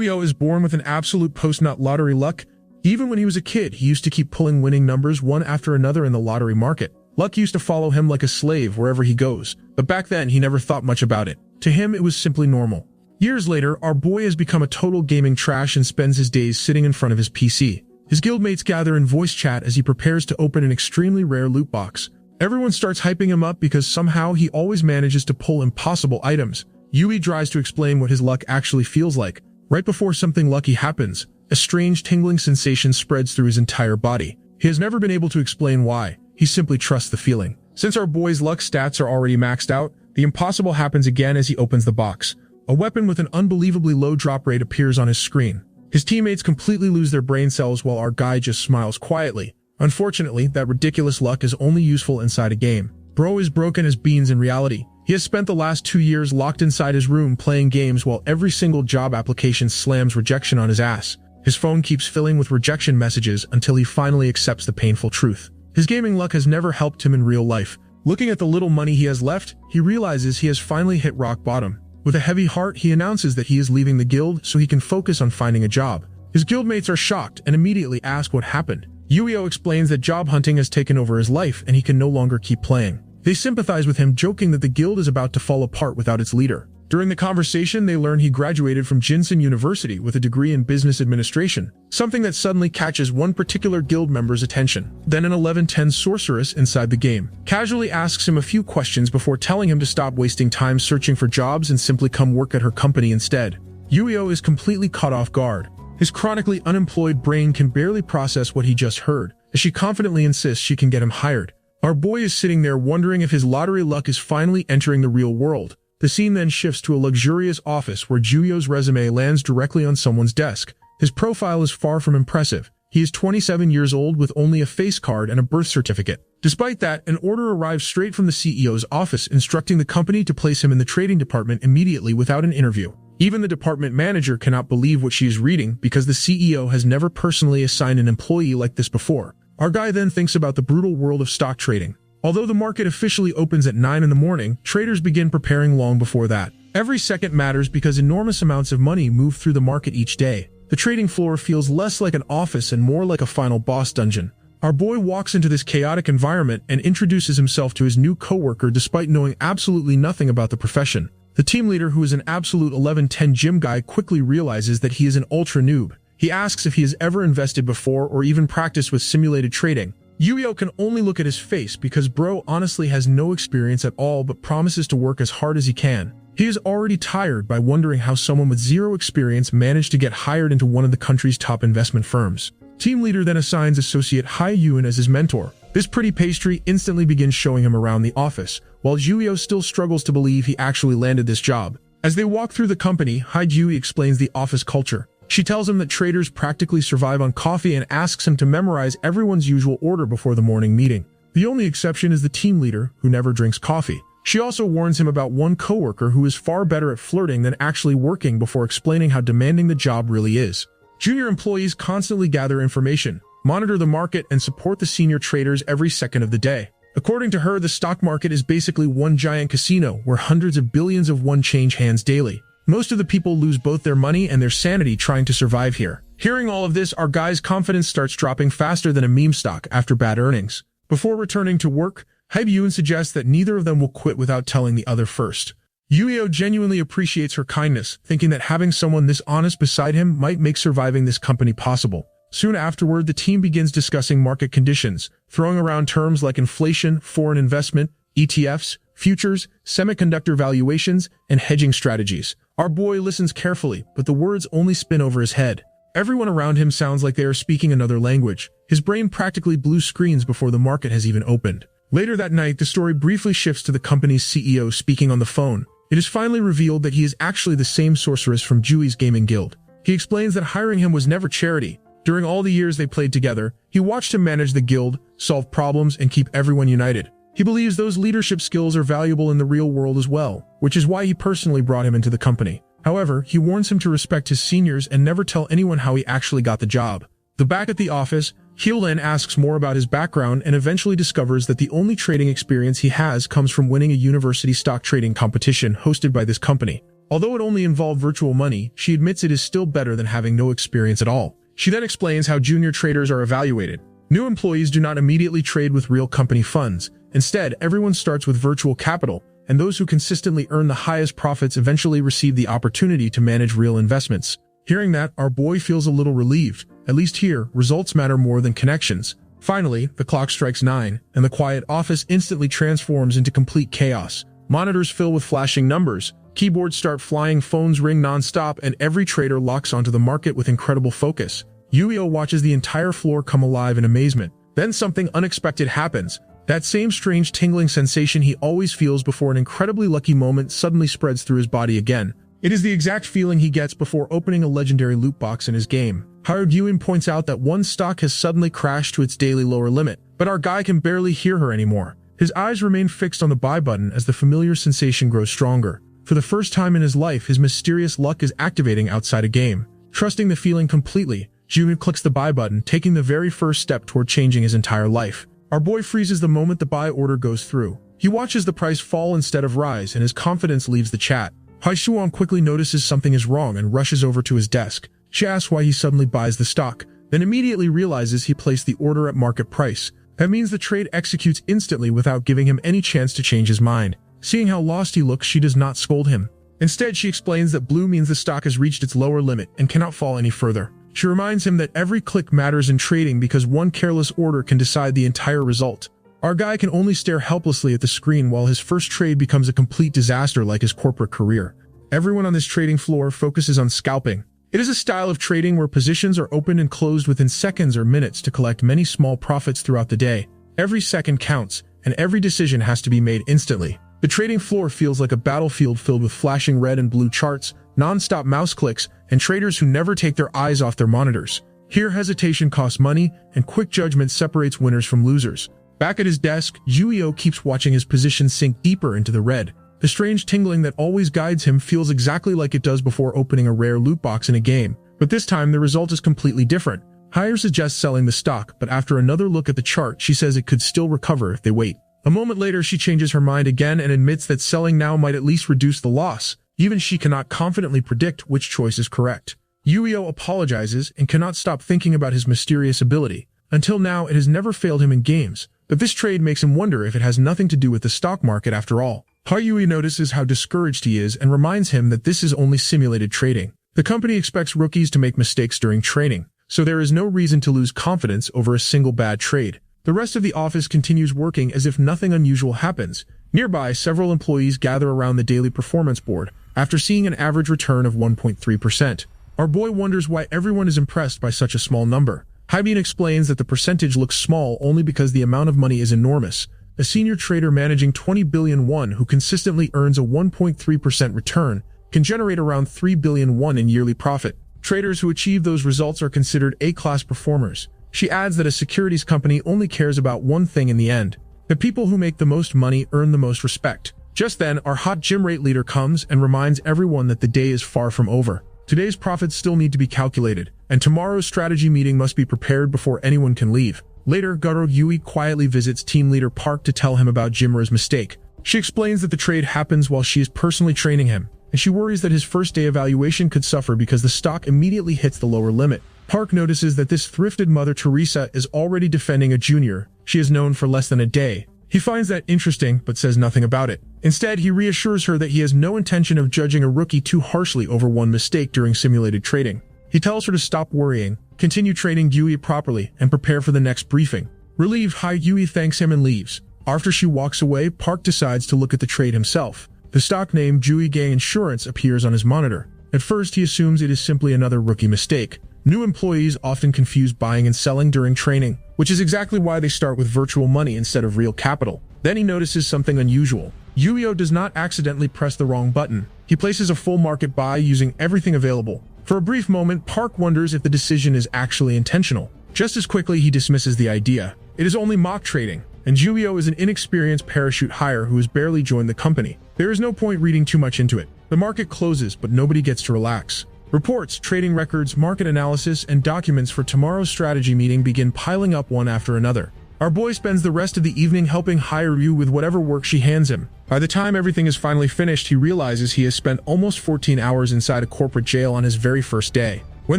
Yuio is born with an absolute post-nut lottery luck. Even when he was a kid, he used to keep pulling winning numbers one after another in the lottery market. Luck used to follow him like a slave wherever he goes, but back then he never thought much about it. To him, it was simply normal. Years later, our boy has become a total gaming trash and spends his days sitting in front of his PC. His guildmates gather in voice chat as he prepares to open an extremely rare loot box. Everyone starts hyping him up because somehow he always manages to pull impossible items. Yui tries to explain what his luck actually feels like. Right before something lucky happens, a strange tingling sensation spreads through his entire body. He has never been able to explain why. He simply trusts the feeling. Since our boy's luck stats are already maxed out, the impossible happens again as he opens the box. A weapon with an unbelievably low drop rate appears on his screen. His teammates completely lose their brain cells while our guy just smiles quietly. Unfortunately, that ridiculous luck is only useful inside a game. Bro is broken as beans in reality. He has spent the last 2 years locked inside his room playing games while every single job application slams rejection on his ass. His phone keeps filling with rejection messages until he finally accepts the painful truth. His gaming luck has never helped him in real life. Looking at the little money he has left, he realizes he has finally hit rock bottom. With a heavy heart, he announces that he is leaving the guild so he can focus on finding a job. His guildmates are shocked and immediately ask what happened. Yuio explains that job hunting has taken over his life and he can no longer keep playing. They sympathize with him, joking that the guild is about to fall apart without its leader. During the conversation, they learn he graduated from Jinsen University with a degree in business administration, something that suddenly catches one particular guild member's attention. Then an 11-10 sorceress inside the game casually asks him a few questions before telling him to stop wasting time searching for jobs and simply come work at her company instead. Yuio is completely caught off guard. His chronically unemployed brain can barely process what he just heard, as she confidently insists she can get him hired. Our boy is sitting there wondering if his lottery luck is finally entering the real world. The scene then shifts to a luxurious office where Yuio's resume lands directly on someone's desk. His profile is far from impressive. He is 27 years old with only a face card and a birth certificate. Despite that, an order arrives straight from the CEO's office instructing the company to place him in the trading department immediately without an interview. Even the department manager cannot believe what she is reading because the CEO has never personally assigned an employee like this before. Our guy then thinks about the brutal world of stock trading. Although the market officially opens at 9 in the morning, traders begin preparing long before that. Every second matters because enormous amounts of money move through the market each day. The trading floor feels less like an office and more like a final boss dungeon. Our boy walks into this chaotic environment and introduces himself to his new coworker despite knowing absolutely nothing about the profession. The team leader, who is an absolute 11-10 gym guy, quickly realizes that he is an ultra noob. He asks if he has ever invested before or even practiced with simulated trading. Yuio can only look at his face because bro honestly has no experience at all but promises to work as hard as he can. He is already tired by wondering how someone with zero experience managed to get hired into one of the country's top investment firms. Team leader then assigns associate Hai Yun as his mentor. This pretty pastry instantly begins showing him around the office, while Yuio still struggles to believe he actually landed this job. As they walk through the company, Hai Yui explains the office culture. She tells him that traders practically survive on coffee and asks him to memorize everyone's usual order before the morning meeting. The only exception is the team leader, who never drinks coffee. She also warns him about one coworker who is far better at flirting than actually working before explaining how demanding the job really is. Junior employees constantly gather information, monitor the market, and support the senior traders every second of the day. According to her, the stock market is basically one giant casino where hundreds of billions of won change hands daily. Most of the people lose both their money and their sanity trying to survive here. Hearing all of this, our guy's confidence starts dropping faster than a meme stock after bad earnings. Before returning to work, Hae-byun suggests that neither of them will quit without telling the other first. Yuio genuinely appreciates her kindness, thinking that having someone this honest beside him might make surviving this company possible. Soon afterward, the team begins discussing market conditions, throwing around terms like inflation, foreign investment, ETFs, futures, semiconductor valuations, and hedging strategies. Our boy listens carefully, but the words only spin over his head. Everyone around him sounds like they are speaking another language. His brain practically blue screens before the market has even opened. Later that night, the story briefly shifts to the company's CEO speaking on the phone. It is finally revealed that he is actually the same sorceress from Jui's gaming guild. He explains that hiring him was never charity. During all the years they played together, he watched him manage the guild, solve problems, and keep everyone united. He believes those leadership skills are valuable in the real world as well, which is why he personally brought him into the company. However, he warns him to respect his seniors and never tell anyone how he actually got the job. Back at the office, Hyo-lin asks more about his background and eventually discovers that the only trading experience he has comes from winning a university stock trading competition hosted by this company. Although it only involved virtual money, she admits it is still better than having no experience at all. She then explains how junior traders are evaluated. New employees do not immediately trade with real company funds. Instead, everyone starts with virtual capital, and those who consistently earn the highest profits eventually receive the opportunity to manage real investments. Hearing that, our boy feels a little relieved. At least here, results matter more than connections. Finally, the clock strikes 9, and the quiet office instantly transforms into complete chaos. Monitors fill with flashing numbers, keyboards start flying, phones ring non-stop, and every trader locks onto the market with incredible focus. Yuio watches the entire floor come alive in amazement. Then something unexpected happens. That same strange tingling sensation he always feels before an incredibly lucky moment suddenly spreads through his body again. It is the exact feeling he gets before opening a legendary loot box in his game. Yuin points out that one stock has suddenly crashed to its daily lower limit, but our guy can barely hear her anymore. His eyes remain fixed on the buy button as the familiar sensation grows stronger. For the first time in his life, his mysterious luck is activating outside a game. Trusting the feeling completely, Yuin clicks the buy button, taking the very first step toward changing his entire life. Our boy freezes the moment the buy order goes through. He watches the price fall instead of rise, and his confidence leaves the chat. Haishuan quickly notices something is wrong and rushes over to his desk. She asks why he suddenly buys the stock, then immediately realizes he placed the order at market price. That means the trade executes instantly without giving him any chance to change his mind. Seeing how lost he looks, she does not scold him. Instead, she explains that blue means the stock has reached its lower limit and cannot fall any further. She reminds him that every click matters in trading because one careless order can decide the entire result. Our guy can only stare helplessly at the screen while his first trade becomes a complete disaster like his corporate career. Everyone on this trading floor focuses on scalping. It is a style of trading where positions are opened and closed within seconds or minutes to collect many small profits throughout the day. Every second counts, and every decision has to be made instantly. The trading floor feels like a battlefield filled with flashing red and blue charts, non-stop mouse clicks, and traders who never take their eyes off their monitors. Here, hesitation costs money, and quick judgment separates winners from losers. Back at his desk, Yuio keeps watching his position sink deeper into the red. The strange tingling that always guides him feels exactly like it does before opening a rare loot box in a game. But this time, the result is completely different. Hire suggests selling the stock, but after another look at the chart, she says it could still recover if they wait. A moment later, she changes her mind again and admits that selling now might at least reduce the loss. Even she cannot confidently predict which choice is correct. Yuio apologizes and cannot stop thinking about his mysterious ability. Until now, it has never failed him in games, but this trade makes him wonder if it has nothing to do with the stock market after all. Haiyui notices how discouraged he is and reminds him that this is only simulated trading. The company expects rookies to make mistakes during training, so there is no reason to lose confidence over a single bad trade. The rest of the office continues working as if nothing unusual happens. Nearby, several employees gather around the daily performance board after seeing an average return of 1.3%. Our boy wonders why everyone is impressed by such a small number. Haibin explains that the percentage looks small only because the amount of money is enormous. A senior trader managing 20 billion won who consistently earns a 1.3% return can generate around 3 billion won in yearly profit. Traders who achieve those results are considered A-class performers. She adds that a securities company only cares about one thing in the end. The people who make the most money earn the most respect. Just then, our hot gym rate leader comes and reminds everyone that the day is far from over. Today's profits still need to be calculated, and tomorrow's strategy meeting must be prepared before anyone can leave. Later, Garo Yui quietly visits team leader Park to tell him about Jimura's mistake. She explains that the trade happens while she is personally training him, and she worries that his first day evaluation could suffer because the stock immediately hits the lower limit. Park notices that this thrifted Mother Teresa is already defending a junior she has known for less than a day. He finds that interesting, but says nothing about it. Instead, he reassures her that he has no intention of judging a rookie too harshly over one mistake during simulated trading. He tells her to stop worrying, continue trading Yui properly, and prepare for the next briefing. Relieved, Yui thanks him and leaves. After she walks away, Park decides to look at the trade himself. The stock name Juige Insurance appears on his monitor. At first, he assumes it is simply another rookie mistake. New employees often confuse buying and selling during training, which is exactly why they start with virtual money instead of real capital. Then he notices something unusual. Yuio does not accidentally press the wrong button. He places a full market buy using everything available. For a brief moment, Park wonders if the decision is actually intentional. Just as quickly, he dismisses the idea. It is only mock trading, and Yuio is an inexperienced parachute hire who has barely joined the company. There is no point reading too much into it. The market closes, but nobody gets to relax. Reports, trading records, market analysis, and documents for tomorrow's strategy meeting begin piling up one after another. Our boy spends the rest of the evening helping Hairyu with whatever work she hands him. By the time everything is finally finished, he realizes he has spent almost 14 hours inside a corporate jail on his very first day. When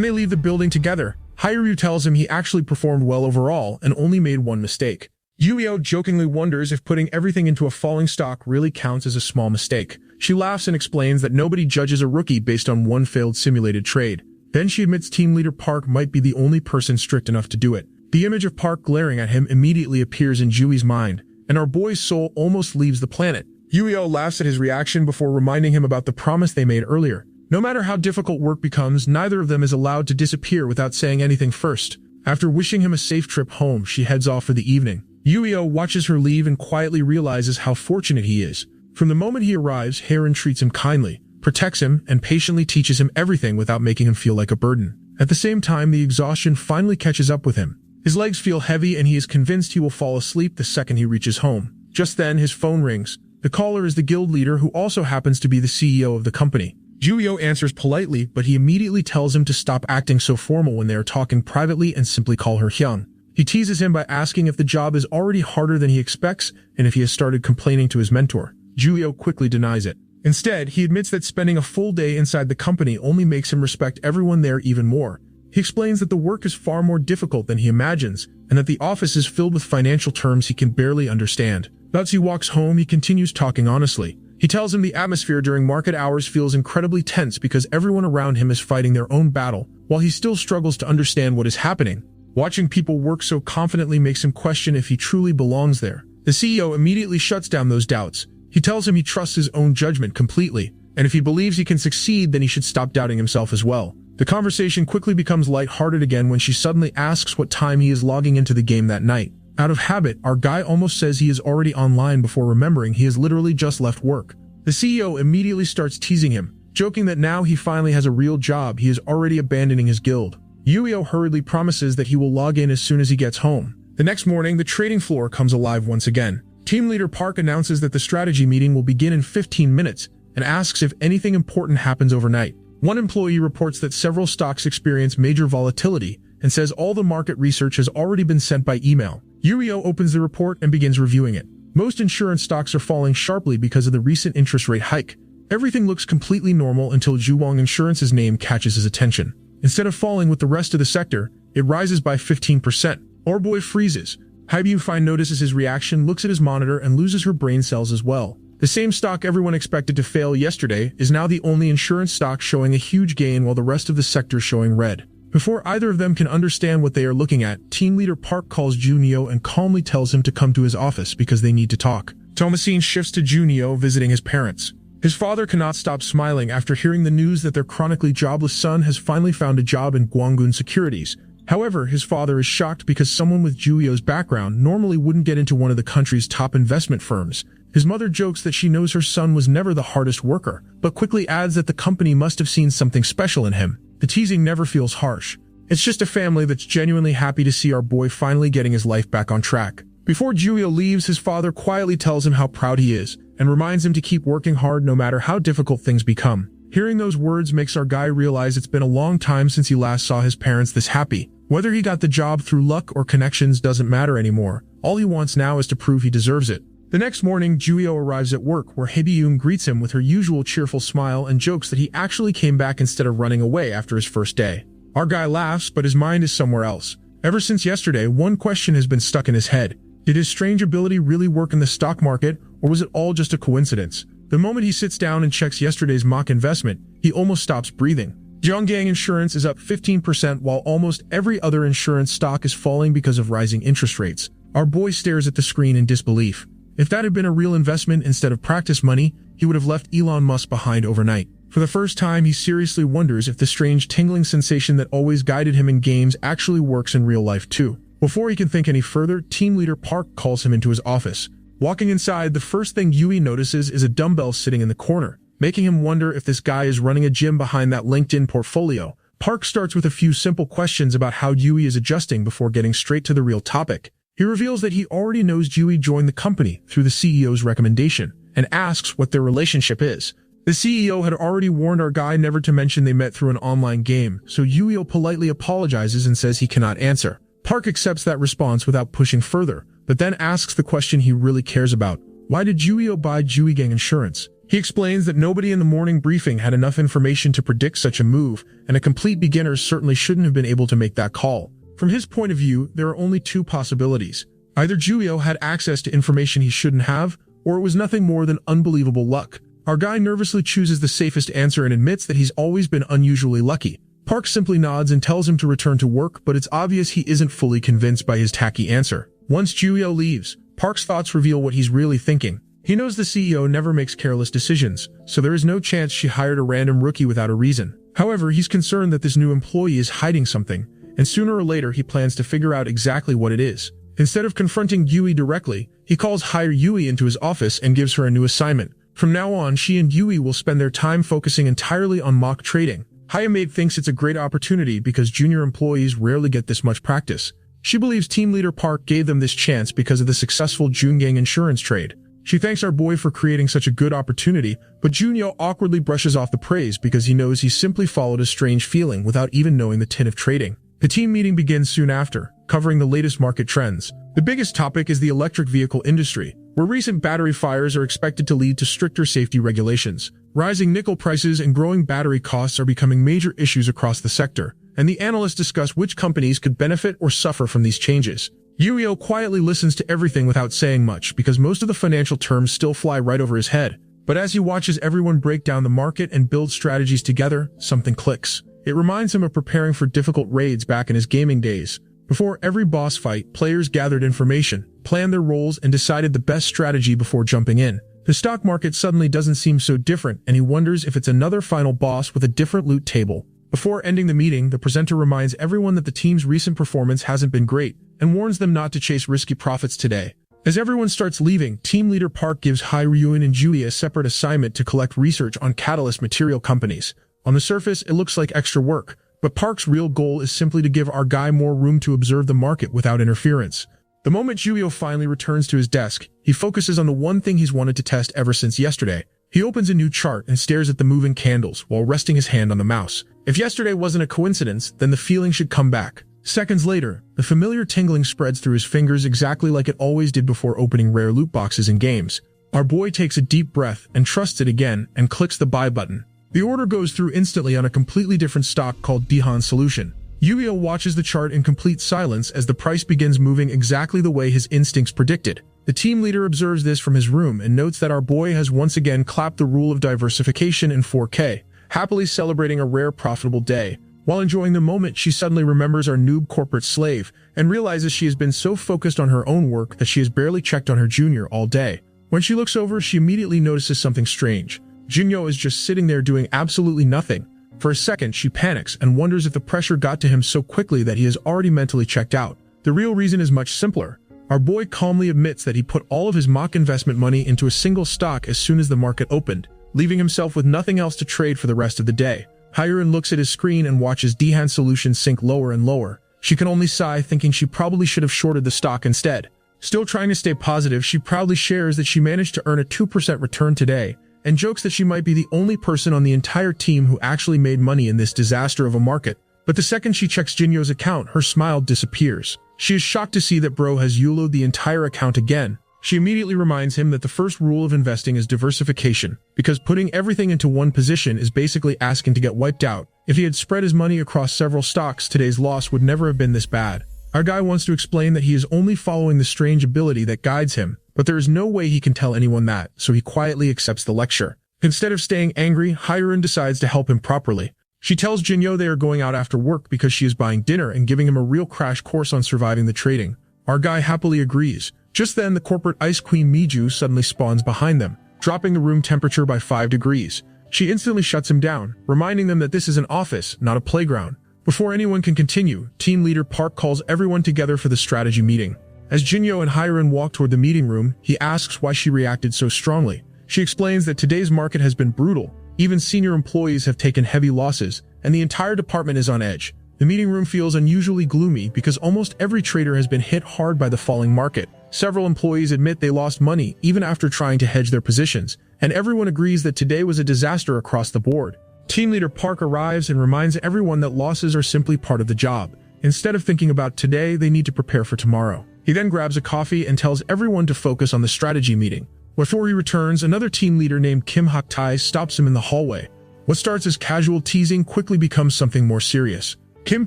they leave the building together, Hairyu tells him he actually performed well overall and only made one mistake. Yuio jokingly wonders if putting everything into a falling stock really counts as a small mistake. She laughs and explains that nobody judges a rookie based on one failed simulated trade. Then she admits team leader Park might be the only person strict enough to do it. The image of Park glaring at him immediately appears in Jui's mind, and our boy's soul almost leaves the planet. Yuio laughs at his reaction before reminding him about the promise they made earlier. No matter how difficult work becomes, neither of them is allowed to disappear without saying anything first. After wishing him a safe trip home, she heads off for the evening. Yuio watches her leave and quietly realizes how fortunate he is. From the moment he arrives, Heirin treats him kindly, protects him, and patiently teaches him everything without making him feel like a burden. At the same time, the exhaustion finally catches up with him. His legs feel heavy and he is convinced he will fall asleep the second he reaches home. Just then, his phone rings. The caller is the guild leader who also happens to be the CEO of the company. Yuio answers politely, but he immediately tells him to stop acting so formal when they are talking privately and simply call her Hyung. He teases him by asking if the job is already harder than he expects and if he has started complaining to his mentor. Yuio quickly denies it. Instead, he admits that spending a full day inside the company only makes him respect everyone there even more. He explains that the work is far more difficult than he imagines, and that the office is filled with financial terms he can barely understand. As he walks home, he continues talking honestly. He tells him the atmosphere during market hours feels incredibly tense because everyone around him is fighting their own battle, while he still struggles to understand what is happening. Watching people work so confidently makes him question if he truly belongs there. The CEO immediately shuts down those doubts. He tells him he trusts his own judgment completely, and if he believes he can succeed, then he should stop doubting himself as well. The conversation quickly becomes lighthearted again when she suddenly asks what time he is logging into the game that night. Out of habit, our guy almost says he is already online before remembering he has literally just left work. The CEO immediately starts teasing him, joking that now he finally has a real job, he is already abandoning his guild. Yuio hurriedly promises that he will log in as soon as he gets home. The next morning, the trading floor comes alive once again. Team leader Park announces that the strategy meeting will begin in 15 minutes and asks if anything important happens overnight. One employee reports that several stocks experience major volatility and says all the market research has already been sent by email. Yuio opens the report and begins reviewing it. Most insurance stocks are falling sharply because of the recent interest rate hike. Everything looks completely normal until Juwong Insurance's name catches his attention. Instead of falling with the rest of the sector, it rises by 15%. Our boy freezes. Hairyu notices his reaction, looks at his monitor, and loses her brain cells as well. The same stock everyone expected to fail yesterday is now the only insurance stock showing a huge gain while the rest of the sector is showing red. Before either of them can understand what they are looking at, team leader Park calls Junio and calmly tells him to come to his office because they need to talk. Thomasine shifts to Junio visiting his parents. His father cannot stop smiling after hearing the news that their chronically jobless son has finally found a job in Gwangun Securities. However, his father is shocked because someone with Juio's background normally wouldn't get into one of the country's top investment firms. His mother jokes that she knows her son was never the hardest worker, but quickly adds that the company must have seen something special in him. The teasing never feels harsh. It's just a family that's genuinely happy to see our boy finally getting his life back on track. Before Juio leaves, his father quietly tells him how proud he is and reminds him to keep working hard no matter how difficult things become. Hearing those words makes our guy realize it's been a long time since he last saw his parents this happy. Whether he got the job through luck or connections doesn't matter anymore. All he wants now is to prove he deserves it. The next morning, Juio arrives at work where Haebyung greets him with her usual cheerful smile and jokes that he actually came back instead of running away after his first day. Our guy laughs, but his mind is somewhere else. Ever since yesterday, one question has been stuck in his head. Did his strange ability really work in the stock market, or was it all just a coincidence? The moment he sits down and checks yesterday's mock investment, he almost stops breathing. Zhonggang Insurance is up 15% while almost every other insurance stock is falling because of rising interest rates. Our boy stares at the screen in disbelief. If that had been a real investment instead of practice money, he would have left Elon Musk behind overnight. For the first time, he seriously wonders if the strange tingling sensation that always guided him in games actually works in real life too. Before he can think any further, team leader Park calls him into his office. Walking inside, the first thing Yui notices is a dumbbell sitting in the corner, making him wonder if this guy is running a gym behind that LinkedIn portfolio. Park starts with a few simple questions about how Yui is adjusting before getting straight to the real topic. He reveals that he already knows Yui joined the company through the CEO's recommendation and asks what their relationship is. The CEO had already warned our guy never to mention they met through an online game, so Yui politely apologizes and says he cannot answer. Park accepts that response without pushing further, but then asks the question he really cares about. Why did Juyo buy Gang insurance? He explains that nobody in the morning briefing had enough information to predict such a move, and a complete beginner certainly shouldn't have been able to make that call. From his point of view, there are only two possibilities. Either Juyo had access to information he shouldn't have, or it was nothing more than unbelievable luck. Our guy nervously chooses the safest answer and admits that he's always been unusually lucky. Park simply nods and tells him to return to work, but it's obvious he isn't fully convinced by his tacky answer. Once Juyo leaves, Park's thoughts reveal what he's really thinking. He knows the CEO never makes careless decisions, so there is no chance she hired a random rookie without a reason. However, he's concerned that this new employee is hiding something, and sooner or later he plans to figure out exactly what it is. Instead of confronting Yui directly, he calls Hire Yui into his office and gives her a new assignment. From now on, she and Yui will spend their time focusing entirely on mock trading. Hayamaid thinks it's a great opportunity because junior employees rarely get this much practice. She believes team leader Park gave them this chance because of the successful Jungang insurance trade. She thanks our boy for creating such a good opportunity, but Junyo awkwardly brushes off the praise because he knows he simply followed a strange feeling without even knowing the tin of trading. The team meeting begins soon after, covering the latest market trends. The biggest topic is the electric vehicle industry, where recent battery fires are expected to lead to stricter safety regulations. Rising nickel prices and growing battery costs are becoming major issues across the sector, and the analysts discuss which companies could benefit or suffer from these changes. Yuio quietly listens to everything without saying much because most of the financial terms still fly right over his head. But as he watches everyone break down the market and build strategies together, something clicks. It reminds him of preparing for difficult raids back in his gaming days. Before every boss fight, players gathered information, planned their roles, and decided the best strategy before jumping in. The stock market suddenly doesn't seem so different, and he wonders if it's another final boss with a different loot table. Before ending the meeting, the presenter reminds everyone that the team's recent performance hasn't been great, and warns them not to chase risky profits today. As everyone starts leaving, team leader Park gives Ryuin and Julia a separate assignment to collect research on catalyst material companies. On the surface, it looks like extra work, but Park's real goal is simply to give our guy more room to observe the market without interference. The moment Juyo finally returns to his desk, he focuses on the one thing he's wanted to test ever since yesterday. He opens a new chart and stares at the moving candles while resting his hand on the mouse. If yesterday wasn't a coincidence, then the feeling should come back. Seconds later, the familiar tingling spreads through his fingers exactly like it always did before opening rare loot boxes in games. Our boy takes a deep breath and trusts it again and clicks the buy button. The order goes through instantly on a completely different stock called Dihan Solution. Yuio watches the chart in complete silence as the price begins moving exactly the way his instincts predicted. The team leader observes this from his room and notes that our boy has once again clapped the rule of diversification in 4K, happily celebrating a rare profitable day. While enjoying the moment, she suddenly remembers our noob corporate slave and realizes she has been so focused on her own work that she has barely checked on her junior all day. When she looks over, she immediately notices something strange. Junyo is just sitting there doing absolutely nothing. For a second, she panics and wonders if the pressure got to him so quickly that he has already mentally checked out. The real reason is much simpler. Our boy calmly admits that he put all of his mock investment money into a single stock as soon as the market opened, leaving himself with nothing else to trade for the rest of the day. Hyren looks at his screen and watches Dihan Solutions sink lower and lower. She can only sigh, thinking she probably should have shorted the stock instead. Still trying to stay positive, she proudly shares that she managed to earn a 2% return today, and jokes that she might be the only person on the entire team who actually made money in this disaster of a market. But the second she checks Jinyo's account, her smile disappears. She is shocked to see that bro has YOLO'd the entire account again. She immediately reminds him that the first rule of investing is diversification, because putting everything into one position is basically asking to get wiped out. If he had spread his money across several stocks, today's loss would never have been this bad. Our guy wants to explain that he is only following the strange ability that guides him, but there is no way he can tell anyone that, so he quietly accepts the lecture. Instead of staying angry, Hyren decides to help him properly. She tells Jinyo they are going out after work because she is buying dinner and giving him a real crash course on surviving the trading. Our guy happily agrees. Just then, the corporate ice queen Miju suddenly spawns behind them, dropping the room temperature by 5 degrees. She instantly shuts him down, reminding them that this is an office, not a playground. Before anyone can continue, team leader Park calls everyone together for the strategy meeting. As Jinyo and Hyren walk toward the meeting room, he asks why she reacted so strongly. She explains that today's market has been brutal, even senior employees have taken heavy losses, and the entire department is on edge. The meeting room feels unusually gloomy because almost every trader has been hit hard by the falling market. Several employees admit they lost money even after trying to hedge their positions, and everyone agrees that today was a disaster across the board. Team leader Park arrives and reminds everyone that losses are simply part of the job. Instead of thinking about today, they need to prepare for tomorrow. He then grabs a coffee and tells everyone to focus on the strategy meeting. Before he returns, another team leader named Kim Hak-tae stops him in the hallway. What starts as casual teasing quickly becomes something more serious. Kim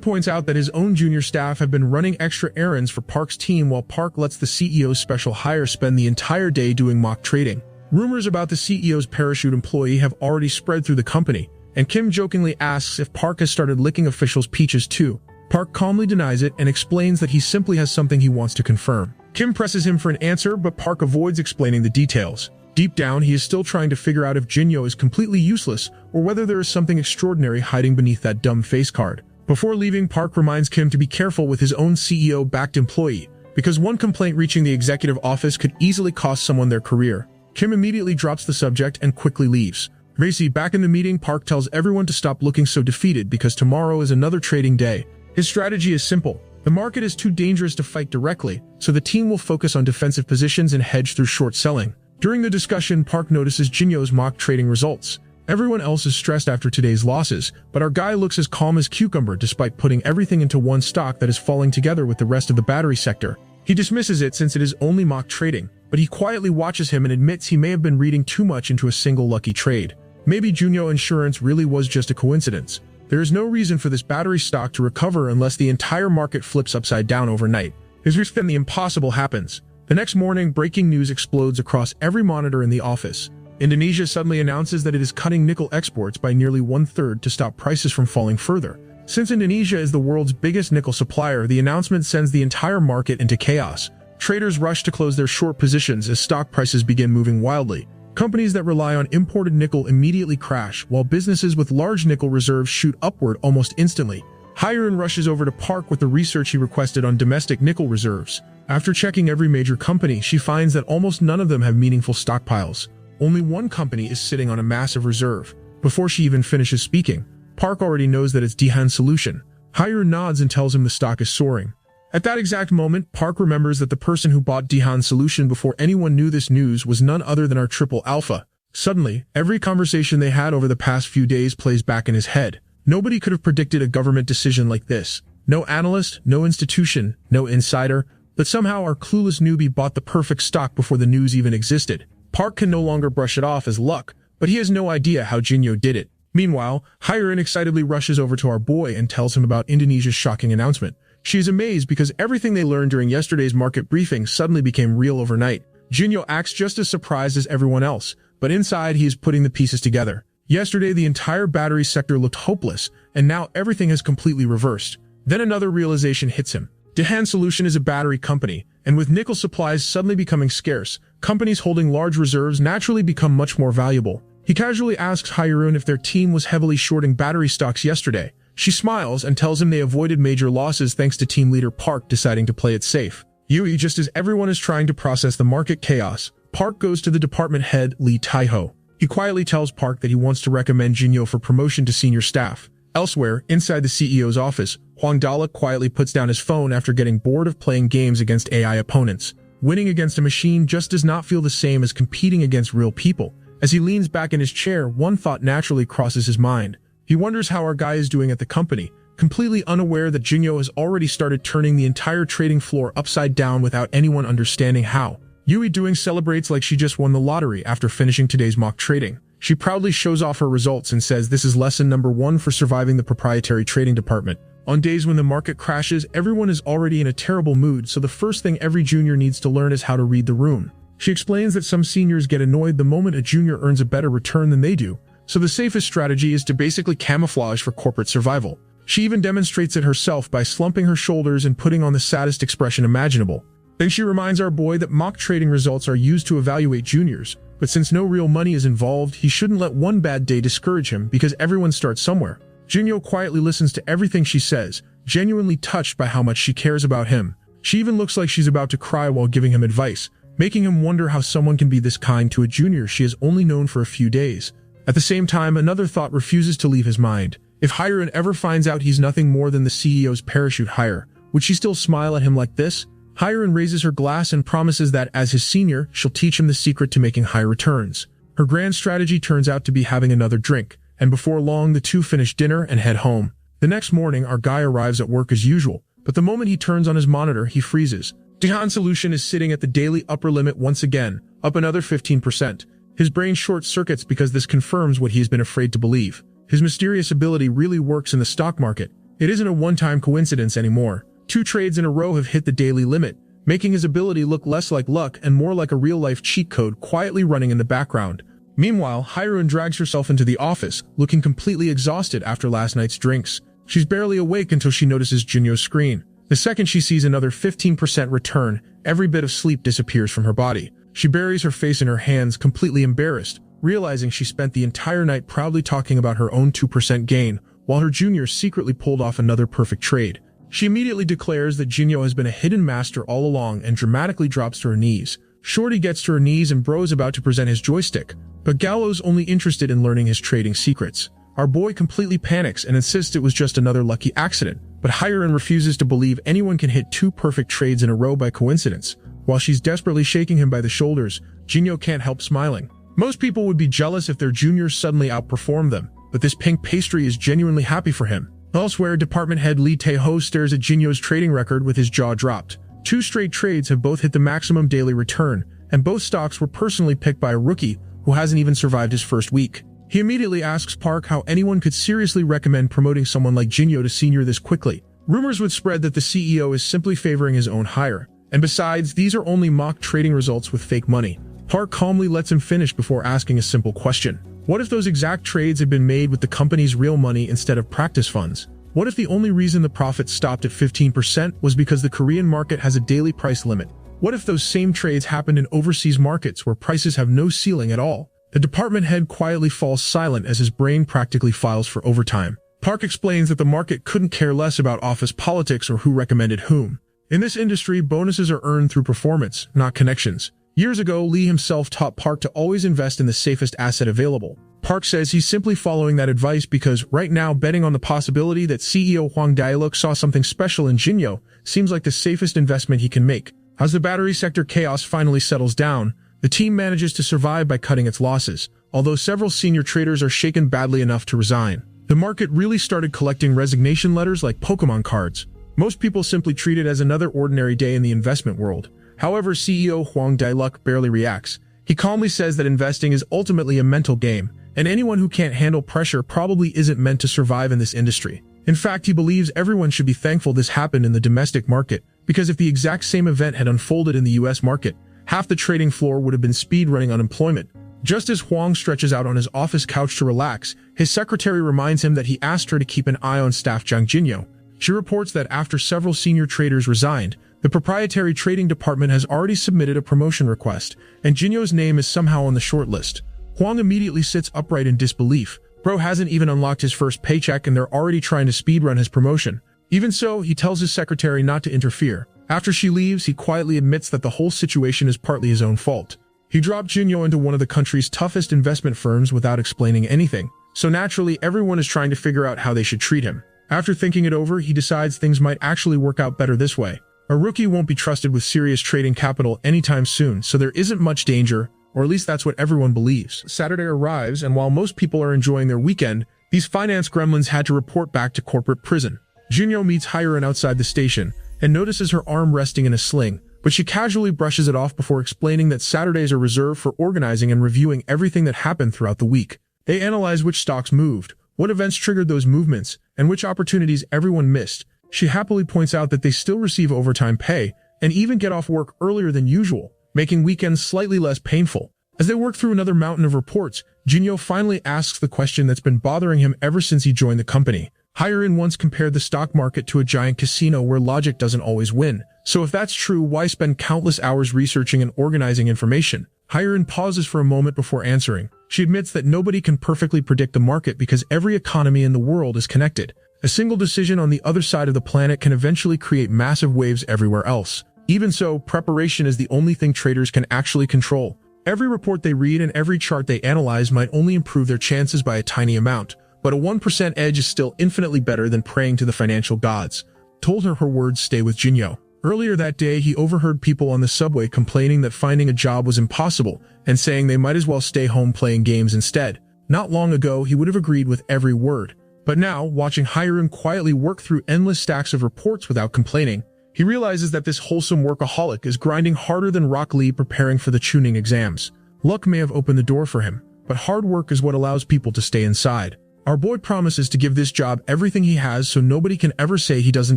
points out that his own junior staff have been running extra errands for Park's team while Park lets the CEO's special hire spend the entire day doing mock trading. Rumors about the CEO's parachute employee have already spread through the company, and Kim jokingly asks if Park has started licking officials' peaches too. Park calmly denies it and explains that he simply has something he wants to confirm. Kim presses him for an answer, but Park avoids explaining the details. Deep down, he is still trying to figure out if Jinyo is completely useless or whether there is something extraordinary hiding beneath that dumb face card. Before leaving, Park reminds Kim to be careful with his own CEO-backed employee, because one complaint reaching the executive office could easily cost someone their career. Kim immediately drops the subject and quickly leaves. Back in the meeting, Park tells everyone to stop looking so defeated because tomorrow is another trading day. His strategy is simple. The market is too dangerous to fight directly, so the team will focus on defensive positions and hedge through short selling. During the discussion, Park notices Jinyo's mock trading results. Everyone else is stressed after today's losses, but our guy looks as calm as cucumber despite putting everything into one stock that is falling together with the rest of the battery sector. He dismisses it since it is only mock trading, but he quietly watches him and admits he may have been reading too much into a single lucky trade. Maybe Junyo Insurance really was just a coincidence. There is no reason for this battery stock to recover unless the entire market flips upside down overnight. Then the impossible happens. The next morning, breaking news explodes across every monitor in the office. Indonesia suddenly announces that it is cutting nickel exports by nearly 1/3 to stop prices from falling further. Since Indonesia is the world's biggest nickel supplier, the announcement sends the entire market into chaos. Traders rush to close their short positions as stock prices begin moving wildly. Companies that rely on imported nickel immediately crash, while businesses with large nickel reserves shoot upward almost instantly. Hyun rushes over to Park with the research he requested on domestic nickel reserves. After checking every major company, she finds that almost none of them have meaningful stockpiles. Only one company is sitting on a massive reserve. Before she even finishes speaking, Park already knows that it's Daehan Solution. Hyun nods and tells him the stock is soaring. At that exact moment, Park remembers that the person who bought Daehan Solution before anyone knew this news was none other than our Triple Alpha. Suddenly, every conversation they had over the past few days plays back in his head. Nobody could have predicted a government decision like this. No analyst, no institution, no insider, but somehow our clueless newbie bought the perfect stock before the news even existed. Park can no longer brush it off as luck, but he has no idea how Jinyo did it. Meanwhile, Hyun excitedly rushes over to our boy and tells him about Indonesia's shocking announcement. She is amazed because everything they learned during yesterday's market briefing suddenly became real overnight. Jinyo acts just as surprised as everyone else, but inside he is putting the pieces together. Yesterday, the entire battery sector looked hopeless, and now everything has completely reversed. Then another realization hits him. Daehan Solution is a battery company, and with nickel supplies suddenly becoming scarce, companies holding large reserves naturally become much more valuable. He casually asks Hyun if their team was heavily shorting battery stocks yesterday. She smiles and tells him they avoided major losses thanks to team leader Park deciding to play it safe. Just as everyone is trying to process the market chaos, Park goes to the department head Lee Tae-ho. He quietly tells Park that he wants to recommend Jinyo for promotion to senior staff. Elsewhere, inside the CEO's office, Hwang Dalek quietly puts down his phone after getting bored of playing games against AI opponents. Winning against a machine just does not feel the same as competing against real people. As he leans back in his chair, one thought naturally crosses his mind. He wonders how our guy is doing at the company, completely unaware that Jinyo has already started turning the entire trading floor upside down without anyone understanding how. Yui doing celebrates like she just won the lottery after finishing today's mock trading. She proudly shows off her results and says this is lesson number 1 for surviving the proprietary trading department. On days when the market crashes, everyone is already in a terrible mood, so the first thing every junior needs to learn is how to read the room. She explains that some seniors get annoyed the moment a junior earns a better return than they do, so the safest strategy is to basically camouflage for corporate survival. She even demonstrates it herself by slumping her shoulders and putting on the saddest expression imaginable. Then she reminds our boy that mock trading results are used to evaluate juniors, but since no real money is involved, he shouldn't let one bad day discourage him because everyone starts somewhere. Jinyo quietly listens to everything she says, genuinely touched by how much she cares about him. She even looks like she's about to cry while giving him advice, making him wonder how someone can be this kind to a junior she has only known for a few days. At the same time, another thought refuses to leave his mind. If Hyun ever finds out he's nothing more than the CEO's parachute hire, would she still smile at him like this? Hyun raises her glass and promises that, as his senior, she'll teach him the secret to making high returns. Her grand strategy turns out to be having another drink, and before long the two finish dinner and head home. The next morning, our guy arrives at work as usual, but the moment he turns on his monitor, he freezes. Jihan's solution is sitting at the daily upper limit once again, up another 15%. His brain short-circuits because this confirms what he has been afraid to believe. His mysterious ability really works in the stock market. It isn't a one-time coincidence anymore. 2 trades in a row have hit the daily limit, making his ability look less like luck and more like a real-life cheat code quietly running in the background. Meanwhile, Hyrule drags herself into the office, looking completely exhausted after last night's drinks. She's barely awake until she notices Jinyo's screen. The second she sees another 15% return, every bit of sleep disappears from her body. She buries her face in her hands, completely embarrassed, realizing she spent the entire night proudly talking about her own 2% gain, while her junior secretly pulled off another perfect trade. She immediately declares that Jinyo has been a hidden master all along and dramatically drops to her knees. Shorty gets to her knees and Bro's about to present his joystick, but Gallo's only interested in learning his trading secrets. Our boy completely panics and insists it was just another lucky accident, but Hyrule refuses to believe anyone can hit 2 perfect trades in a row by coincidence. While she's desperately shaking him by the shoulders, Jinyo can't help smiling. Most people would be jealous if their juniors suddenly outperformed them, but this pink pastry is genuinely happy for him. Elsewhere, department head Lee Tae-ho stares at Jinyo's trading record with his jaw dropped. 2 straight trades have both hit the maximum daily return, and both stocks were personally picked by a rookie who hasn't even survived his first week. He immediately asks Park how anyone could seriously recommend promoting someone like Jinyo to senior this quickly. Rumors would spread that the CEO is simply favoring his own hire. And besides, these are only mock trading results with fake money. Park calmly lets him finish before asking a simple question. What if those exact trades had been made with the company's real money instead of practice funds? What if the only reason the profit stopped at 15% was because the Korean market has a daily price limit? What if those same trades happened in overseas markets where prices have no ceiling at all? The department head quietly falls silent as his brain practically files for overtime. Park explains that the market couldn't care less about office politics or who recommended whom. In this industry, bonuses are earned through performance, not connections. Years ago, Lee himself taught Park to always invest in the safest asset available. Park says he's simply following that advice because right now betting on the possibility that CEO Hwang Dae-look saw something special in Jinyo seems like the safest investment he can make. As the battery sector chaos finally settles down, the team manages to survive by cutting its losses, although several senior traders are shaken badly enough to resign. The market really started collecting resignation letters like Pokemon cards. Most people simply treat it as another ordinary day in the investment world. However, CEO Hwang Dae-look barely reacts. He calmly says that investing is ultimately a mental game, and anyone who can't handle pressure probably isn't meant to survive in this industry. In fact, he believes everyone should be thankful this happened in the domestic market, because if the exact same event had unfolded in the US market, half the trading floor would have been speed-running unemployment. Just as Hwang stretches out on his office couch to relax, his secretary reminds him that he asked her to keep an eye on staff Jang Jinyo. She reports that after several senior traders resigned, the proprietary trading department has already submitted a promotion request, and Jinyo's name is somehow on the short list. Hwang immediately sits upright in disbelief. Bro hasn't even unlocked his first paycheck and they're already trying to speedrun his promotion. Even so, he tells his secretary not to interfere. After she leaves, he quietly admits that the whole situation is partly his own fault. He dropped Jinyo into one of the country's toughest investment firms without explaining anything, so naturally everyone is trying to figure out how they should treat him. After thinking it over, he decides things might actually work out better this way. A rookie won't be trusted with serious trading capital anytime soon, so there isn't much danger, or at least that's what everyone believes. Saturday arrives, and while most people are enjoying their weekend, these finance gremlins had to report back to corporate prison. Jinyo meets Hyren outside the station, and notices her arm resting in a sling, but she casually brushes it off before explaining that Saturdays are reserved for organizing and reviewing everything that happened throughout the week. They analyze which stocks moved, what events triggered those movements, and which opportunities everyone missed. She happily points out that they still receive overtime pay, and even get off work earlier than usual, making weekends slightly less painful. As they work through another mountain of reports, Jinyo finally asks the question that's been bothering him ever since he joined the company. Hyren once compared the stock market to a giant casino where logic doesn't always win. So if that's true, why spend countless hours researching and organizing information? Hyren pauses for a moment before answering. She admits that nobody can perfectly predict the market because every economy in the world is connected. A single decision on the other side of the planet can eventually create massive waves everywhere else. Even so, preparation is the only thing traders can actually control. Every report they read and every chart they analyze might only improve their chances by a tiny amount, but a 1% edge is still infinitely better than praying to the financial gods. Told her her words stay with Jinyo. Earlier that day, he overheard people on the subway complaining that finding a job was impossible and saying they might as well stay home playing games instead. Not long ago, he would have agreed with every word. But now, watching Hyren quietly work through endless stacks of reports without complaining, He realizes that this wholesome workaholic is grinding harder than Rock Lee preparing for the tuning exams. Luck may have opened the door for him, but hard work is what allows people to stay inside. Our boy promises to give this job everything he has so nobody can ever say he doesn't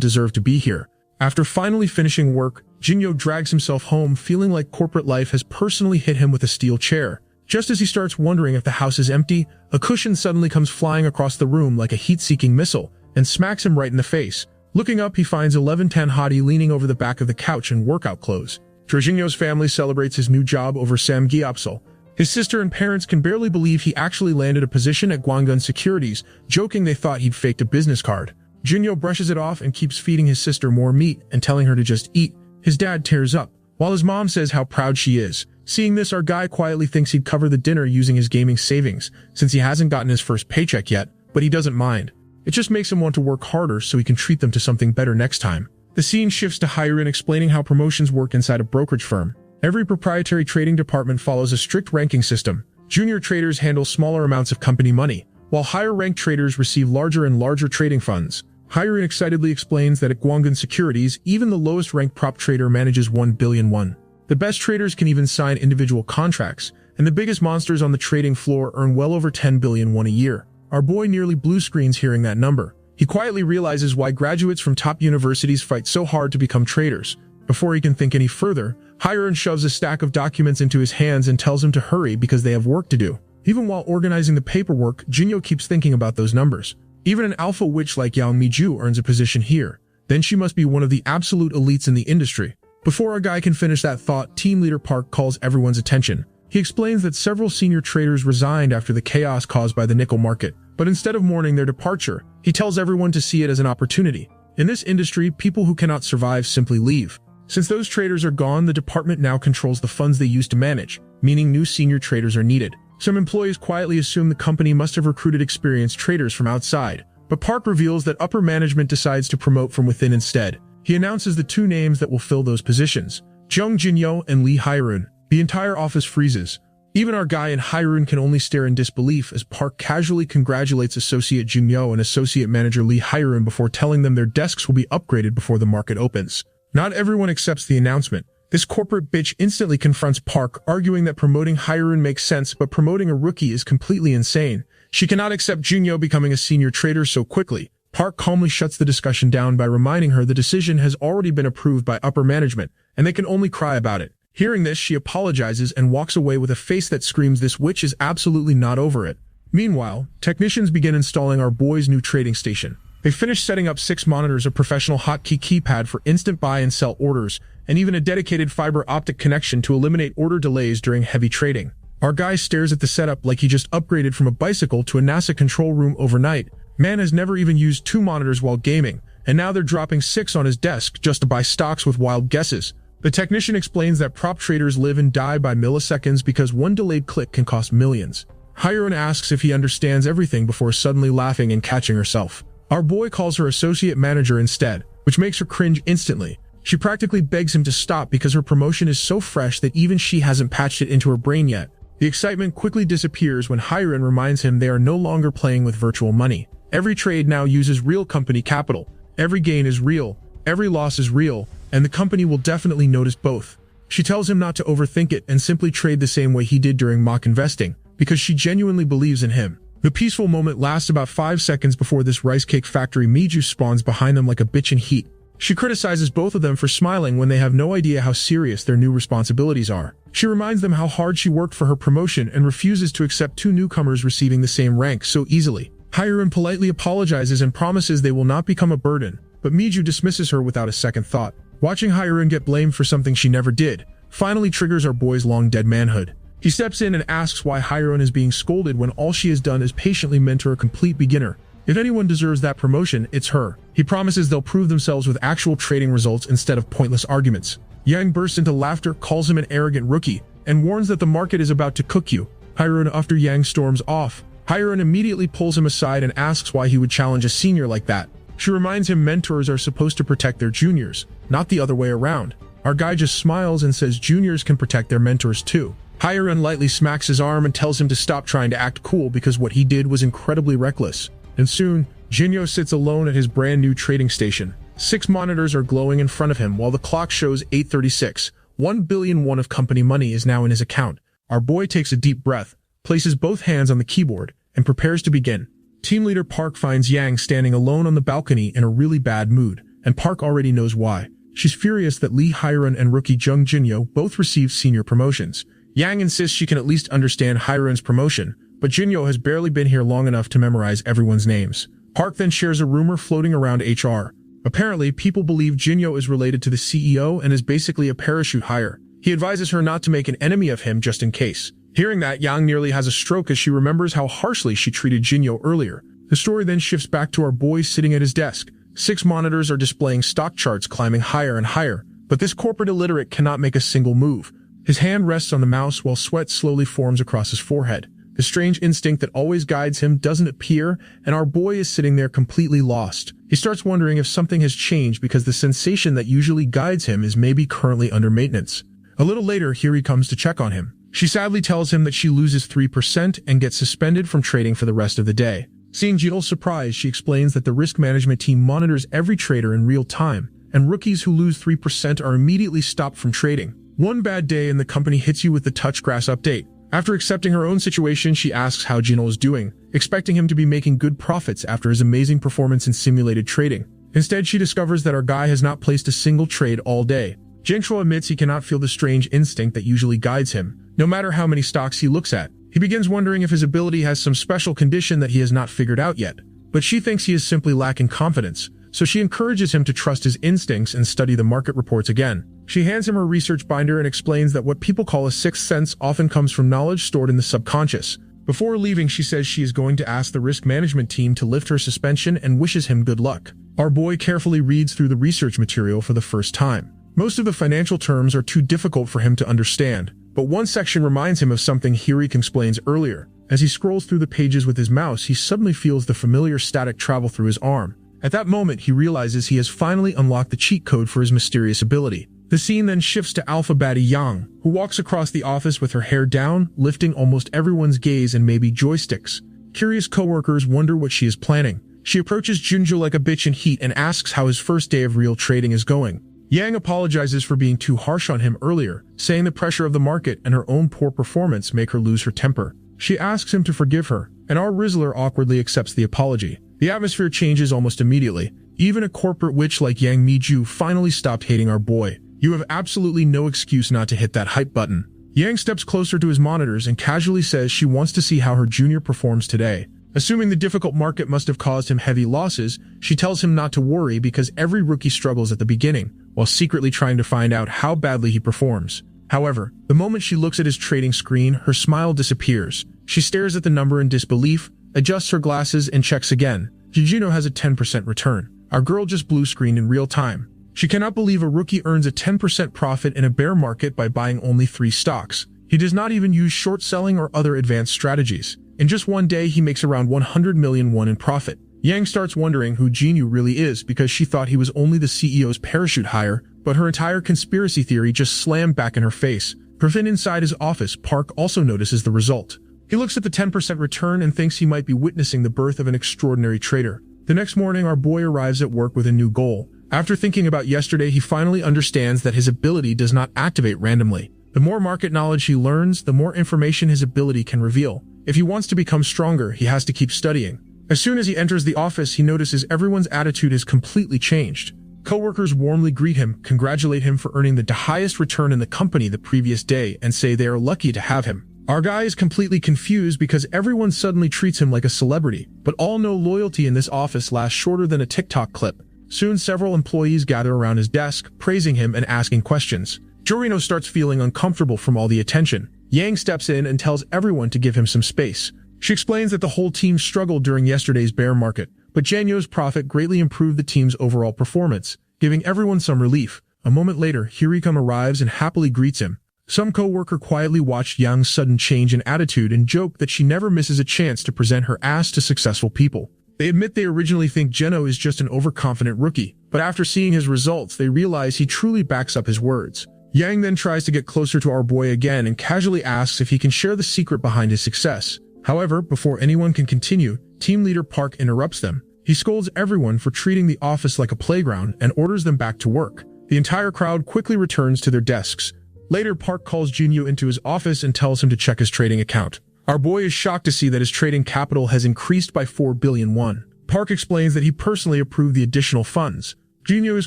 deserve to be here. After finally finishing work, Jinyo drags himself home feeling like corporate life has personally hit him with a steel chair. Just as he starts wondering if the house is empty, a cushion suddenly comes flying across the room like a heat-seeking missile and smacks him right in the face. Looking up, he finds 1110 Hottie leaning over the back of the couch in workout clothes. Jorginho's family celebrates his new job over Sam Gyapsal. His sister and parents can barely believe he actually landed a position at Gwangun Securities, joking they thought he'd faked a business card. Jinyo brushes it off and keeps feeding his sister more meat and telling her to just eat. His dad tears up, while his mom says how proud she is. Seeing this, our guy quietly thinks he'd cover the dinner using his gaming savings, since he hasn't gotten his first paycheck yet, but he doesn't mind. It just makes him want to work harder so he can treat them to something better next time. The scene shifts to Hyrin explaining how promotions work inside a brokerage firm. Every proprietary trading department follows a strict ranking system. Junior traders handle smaller amounts of company money, while higher-ranked traders receive larger and larger trading funds. Hyrin excitedly explains that at Gwangun Securities, even the lowest-ranked prop trader manages 1 billion won. The best traders can even sign individual contracts, and the biggest monsters on the trading floor earn well over 10 billion won a year. Our boy nearly blue screens hearing that number. He quietly realizes why graduates from top universities fight so hard to become traders. Before he can think any further, Hyrin shoves a stack of documents into his hands and tells him to hurry because they have work to do. Even while organizing the paperwork, Jinyo keeps thinking about those numbers. Even an alpha witch like Yang Miju earns a position here. Then she must be one of the absolute elites in the industry. Before our guy can finish that thought, Team Leader Park calls everyone's attention. He explains that several senior traders resigned after the chaos caused by the nickel market. But instead of mourning their departure, he tells everyone to see it as an opportunity. In this industry, people who cannot survive simply leave. Since those traders are gone, the department now controls the funds they used to manage, meaning new senior traders are needed. Some employees quietly assume the company must have recruited experienced traders from outside. But Park reveals that upper management decides to promote from within instead. He announces the two names that will fill those positions: Jung Jinyo and Lee Hyun. The entire office freezes. Even our guy and Hyun can only stare in disbelief as Park casually congratulates Associate Jinyo and Associate Manager Lee Hyun before telling them their desks will be upgraded before the market opens. Not everyone accepts the announcement. This corporate bitch instantly confronts Park, arguing that promoting Hyun makes sense, but promoting a rookie is completely insane. She cannot accept Jinyo becoming a senior trader so quickly. Park calmly shuts the discussion down by reminding her the decision has already been approved by upper management, and they can only cry about it. Hearing this, she apologizes and walks away with a face that screams this witch is absolutely not over it. Meanwhile, technicians begin installing our boy's new trading station. They finish setting up 6 monitors, a professional hotkey keypad for instant buy and sell orders, and even a dedicated fiber optic connection to eliminate order delays during heavy trading. Our guy stares at the setup like he just upgraded from a bicycle to a NASA control room overnight. Man has never even used 2 monitors while gaming, and now they're dropping 6 on his desk just to buy stocks with wild guesses. The technician explains that prop traders live and die by milliseconds because one delayed click can cost millions. Hyun asks if he understands everything before suddenly laughing and catching herself. Our boy calls her associate manager instead, which makes her cringe instantly. She practically begs him to stop because her promotion is so fresh that even she hasn't patched it into her brain yet. The excitement quickly disappears when Hyun reminds him they are no longer playing with virtual money. Every trade now uses real company capital. Every gain is real, every loss is real, and the company will definitely notice both. She tells him not to overthink it and simply trade the same way he did during mock investing, because she genuinely believes in him. The peaceful moment lasts about 5 seconds before this rice cake factory Miju spawns behind them like a bitch in heat. She criticizes both of them for smiling when they have no idea how serious their new responsibilities are. She reminds them how hard she worked for her promotion and refuses to accept 2 newcomers receiving the same rank so easily. Hyun politely apologizes and promises they will not become a burden, but Miju dismisses her without a second thought. Watching Hyun get blamed for something she never did finally triggers our boy's long-dead manhood. He steps in and asks why Hyun is being scolded when all she has done is patiently mentor a complete beginner. If anyone deserves that promotion, it's her. He promises they'll prove themselves with actual trading results instead of pointless arguments. Yang bursts into laughter, calls him an arrogant rookie, and warns that the market is about to cook you. Hyun after Yang storms off. Hyun immediately pulls him aside and asks why he would challenge a senior like that. She reminds him mentors are supposed to protect their juniors, not the other way around. Our guy just smiles and says juniors can protect their mentors too. Hyun lightly smacks his arm and tells him to stop trying to act cool because what he did was incredibly reckless. And soon, Jinyo sits alone at his brand new trading station, 6 monitors are glowing in front of him while the clock shows 8:36. 1 billion won of company money is now in his account. Our boy takes a deep breath, places both hands on the keyboard, and prepares to begin. Team leader Park finds Yang standing alone on the balcony in a really bad mood, and Park already knows why. She's furious that Lee Hyerun and rookie Jung Jinyo both received senior promotions. Yang insists she can at least understand Hyerun's promotion, but Jinyo has barely been here long enough to memorize everyone's names. Park then shares a rumor floating around HR. Apparently, people believe Jinyo is related to the CEO and is basically a parachute hire. He advises her not to make an enemy of him just in case. Hearing that, Yang nearly has a stroke as she remembers how harshly she treated Jinyo earlier. The story then shifts back to our boy sitting at his desk. 6 monitors are displaying stock charts climbing higher and higher, but this corporate illiterate cannot make a single move. His hand rests on the mouse while sweat slowly forms across his forehead. The strange instinct that always guides him doesn't appear, and our boy is sitting there completely lost. He starts wondering if something has changed because the sensation that usually guides him is maybe currently under maintenance. A little later, Hiri comes to check on him. She sadly tells him that she loses 3% and gets suspended from trading for the rest of the day. Seeing Jill's surprise, she explains that the risk management team monitors every trader in real time, and rookies who lose 3% are immediately stopped from trading. One bad day and the company hits you with the Touchgrass update. After accepting her own situation, she asks how Jinho is doing, expecting him to be making good profits after his amazing performance in simulated trading. Instead, she discovers that our guy has not placed a single trade all day. Jingshuo admits he cannot feel the strange instinct that usually guides him, no matter how many stocks he looks at. He begins wondering if his ability has some special condition that he has not figured out yet. But she thinks he is simply lacking confidence, so she encourages him to trust his instincts and study the market reports again. She hands him her research binder and explains that what people call a sixth sense often comes from knowledge stored in the subconscious. Before leaving, she says she is going to ask the risk management team to lift her suspension and wishes him good luck. Our boy carefully reads through the research material for the first time. Most of the financial terms are too difficult for him to understand, but one section reminds him of something Hiri explains earlier. As he scrolls through the pages with his mouse, he suddenly feels the familiar static travel through his arm. At that moment, he realizes he has finally unlocked the cheat code for his mysterious ability. The scene then shifts to Alpha Baddie Yang, who walks across the office with her hair down, lifting almost everyone's gaze and maybe joysticks. Curious coworkers wonder what she is planning. She approaches Junjo like a bitch in heat and asks how his first day of real trading is going. Yang apologizes for being too harsh on him earlier, saying the pressure of the market and her own poor performance make her lose her temper. She asks him to forgive her, and our Rizzler awkwardly accepts the apology. The atmosphere changes almost immediately. Even a corporate witch like Yang Miju finally stopped hating our boy. You have absolutely no excuse not to hit that hype button. Yang steps closer to his monitors and casually says she wants to see how her junior performs today. Assuming the difficult market must have caused him heavy losses, she tells him not to worry because every rookie struggles at the beginning, while secretly trying to find out how badly he performs. However, the moment she looks at his trading screen, her smile disappears. She stares at the number in disbelief, adjusts her glasses, and checks again. Jujino has a 10% return. Our girl just blue screened in real time. She cannot believe a rookie earns a 10% profit in a bear market by buying only 3 stocks. He does not even use short selling or other advanced strategies. In just one day, he makes around 100 million won in profit. Yang starts wondering who Jinyu really is because she thought he was only the CEO's parachute hire, but her entire conspiracy theory just slammed back in her face. From inside his office, Park also notices the result. He looks at the 10% return and thinks he might be witnessing the birth of an extraordinary trader. The next morning, our boy arrives at work with a new goal. After thinking about yesterday, he finally understands that his ability does not activate randomly. The more market knowledge he learns, the more information his ability can reveal. If he wants to become stronger, he has to keep studying. As soon as he enters the office, he notices everyone's attitude has completely changed. Coworkers warmly greet him, congratulate him for earning the highest return in the company the previous day, and say they are lucky to have him. Our guy is completely confused because everyone suddenly treats him like a celebrity, but all know loyalty in this office lasts shorter than a TikTok clip. Soon several employees gather around his desk, praising him and asking questions. Jorino starts feeling uncomfortable from all the attention. Yang steps in and tells everyone to give him some space. She explains that the whole team struggled during yesterday's bear market, but Janyo's profit greatly improved the team's overall performance, giving everyone some relief. A moment later, Hirikam arrives and happily greets him. Some co-worker quietly watched Yang's sudden change in attitude and joke that she never misses a chance to present her ass to successful people. They admit they originally think Geno is just an overconfident rookie, but after seeing his results, they realize he truly backs up his words. Yang then tries to get closer to our boy again and casually asks if he can share the secret behind his success. However, before anyone can continue, team leader Park interrupts them. He scolds everyone for treating the office like a playground and orders them back to work. The entire crowd quickly returns to their desks. Later, Park calls Junyo into his office and tells him to check his trading account. Our boy is shocked to see that his trading capital has increased by 4 billion won. Park explains that he personally approved the additional funds. Junyo is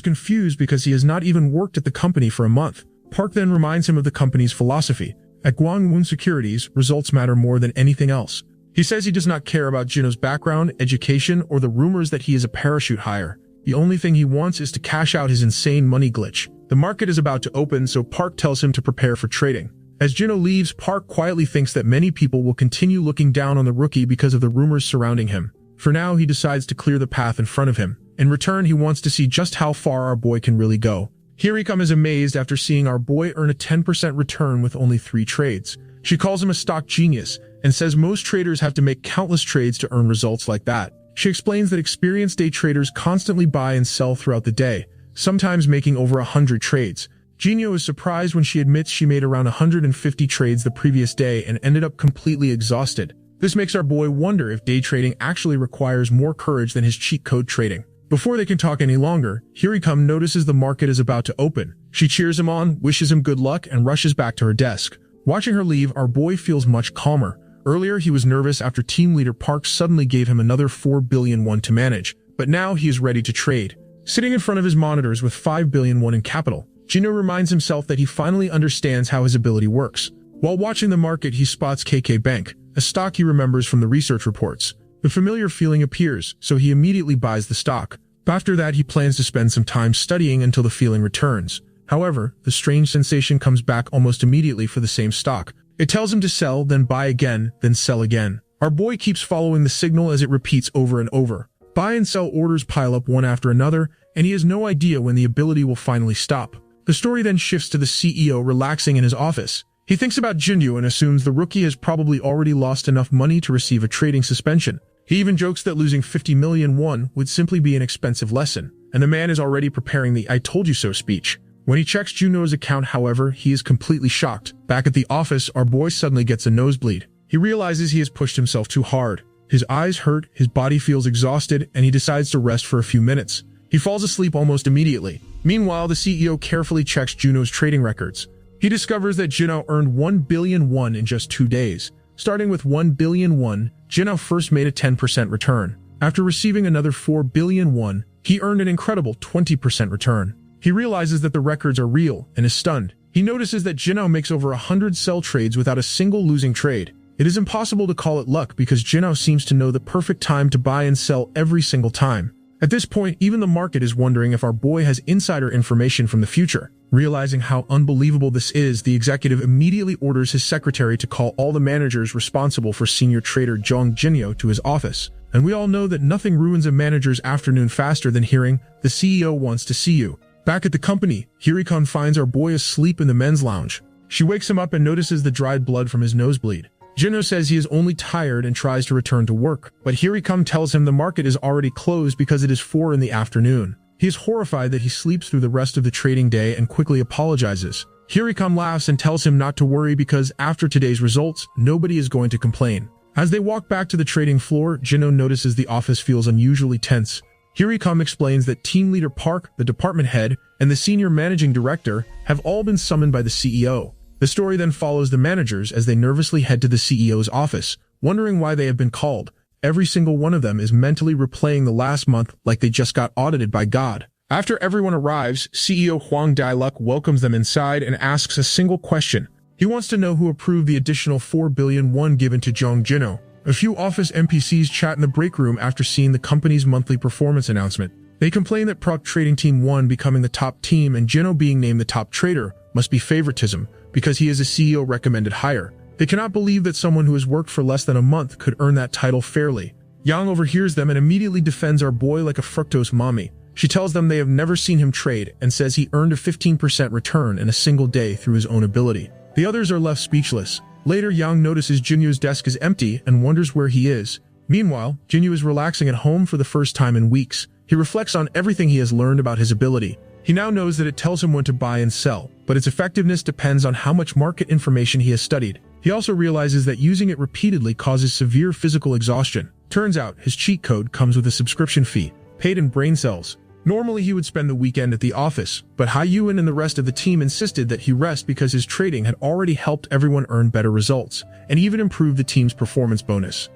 confused because he has not even worked at the company for a month. Park then reminds him of the company's philosophy. At Gwangwon Securities, results matter more than anything else. He says he does not care about Junyo's background, education, or the rumors that he is a parachute hire. The only thing he wants is to cash out his insane money glitch. The market is about to open, so Park tells him to prepare for trading. As Junyo leaves, Park quietly thinks that many people will continue looking down on the rookie because of the rumors surrounding him. For now, he decides to clear the path in front of him. In return, he wants to see just how far our boy can really go. Hirikam is amazed after seeing our boy earn a 10% return with only 3 trades. She calls him a stock genius and says most traders have to make countless trades to earn results like that. She explains that experienced day traders constantly buy and sell throughout the day, sometimes making over 100 trades. Junyo is surprised when she admits she made around 150 trades the previous day and ended up completely exhausted. This makes our boy wonder if day trading actually requires more courage than his cheat code trading. Before they can talk any longer, Hirikam notices the market is about to open. She cheers him on, wishes him good luck, and rushes back to her desk. Watching her leave, our boy feels much calmer. Earlier, he was nervous after team leader Park suddenly gave him another 4 billion won to manage, but now he is ready to trade. Sitting in front of his monitors with 5 billion won in capital, Junyo reminds himself that he finally understands how his ability works. While watching the market, he spots KK Bank, a stock he remembers from the research reports. The familiar feeling appears, so he immediately buys the stock. After that, he plans to spend some time studying until the feeling returns. However, the strange sensation comes back almost immediately for the same stock. It tells him to sell, then buy again, then sell again. Our boy keeps following the signal as it repeats over and over. Buy and sell orders pile up one after another, and he has no idea when the ability will finally stop. The story then shifts to the CEO relaxing in his office. He thinks about Junyo and assumes the rookie has probably already lost enough money to receive a trading suspension. He even jokes that losing 50 million won would simply be an expensive lesson, and the man is already preparing the "I told you so" speech. When he checks Junyo's account, however, he is completely shocked. Back at the office, our boy suddenly gets a nosebleed. He realizes he has pushed himself too hard. His eyes hurt, his body feels exhausted, and he decides to rest for a few minutes. He falls asleep almost immediately. Meanwhile, the CEO carefully checks Junyo's trading records. He discovers that Junyo earned 1 billion won in just 2 days. Starting with 1 billion won, Junyo first made a 10% return. After receiving another 4 billion won, he earned an incredible 20% return. He realizes that the records are real and is stunned. He notices that Junyo makes over 100 sell trades without a single losing trade. It is impossible to call it luck because Junyo seems to know the perfect time to buy and sell every single time. At this point, even the market is wondering if our boy has insider information from the future. Realizing how unbelievable this is, the executive immediately orders his secretary to call all the managers responsible for senior trader Jong Junyo to his office. And we all know that nothing ruins a manager's afternoon faster than hearing, "The CEO wants to see you." Back at the company, Hirikon finds our boy asleep in the men's lounge. She wakes him up and notices the dried blood from his nosebleed. Junyo says he is only tired and tries to return to work, but Hirikam tells him the market is already closed because it is 4 in the afternoon. He is horrified that he sleeps through the rest of the trading day and quickly apologizes. Hirikam laughs and tells him not to worry because after today's results, nobody is going to complain. As they walk back to the trading floor, Junyo notices the office feels unusually tense. Hirikam explains that team leader Park, the department head, and the senior managing director have all been summoned by the CEO. The story then follows the managers as they nervously head to the CEO's office, wondering why they have been called. Every single one of them is mentally replaying the last month like they just got audited by God. After everyone arrives, CEO Hwang Dailuk welcomes them inside and asks a single question. He wants to know who approved the additional 4 billion won given to Jong Junyo. A few office NPCs chat in the break room after seeing the company's monthly performance announcement. They complain that Prok Trading Team 1 becoming the top team and Junyo being named the top trader must be favoritism because he is a CEO recommended hire. They cannot believe that someone who has worked for less than a month could earn that title fairly. Yang overhears them and immediately defends our boy like a fructose mommy. She tells them they have never seen him trade and says he earned a 15% return in a single day through his own ability. The others are left speechless. Later, Yang notices Junyo's desk is empty and wonders where he is. Meanwhile, Junyo is relaxing at home for the first time in weeks. He reflects on everything he has learned about his ability. He now knows that it tells him when to buy and sell, but its effectiveness depends on how much market information he has studied. He also realizes that using it repeatedly causes severe physical exhaustion. Turns out, his cheat code comes with a subscription fee, paid in brain cells. Normally he would spend the weekend at the office, but Ha-Yuan and the rest of the team insisted that he rest because his trading had already helped everyone earn better results, and even improved the team's performance bonus.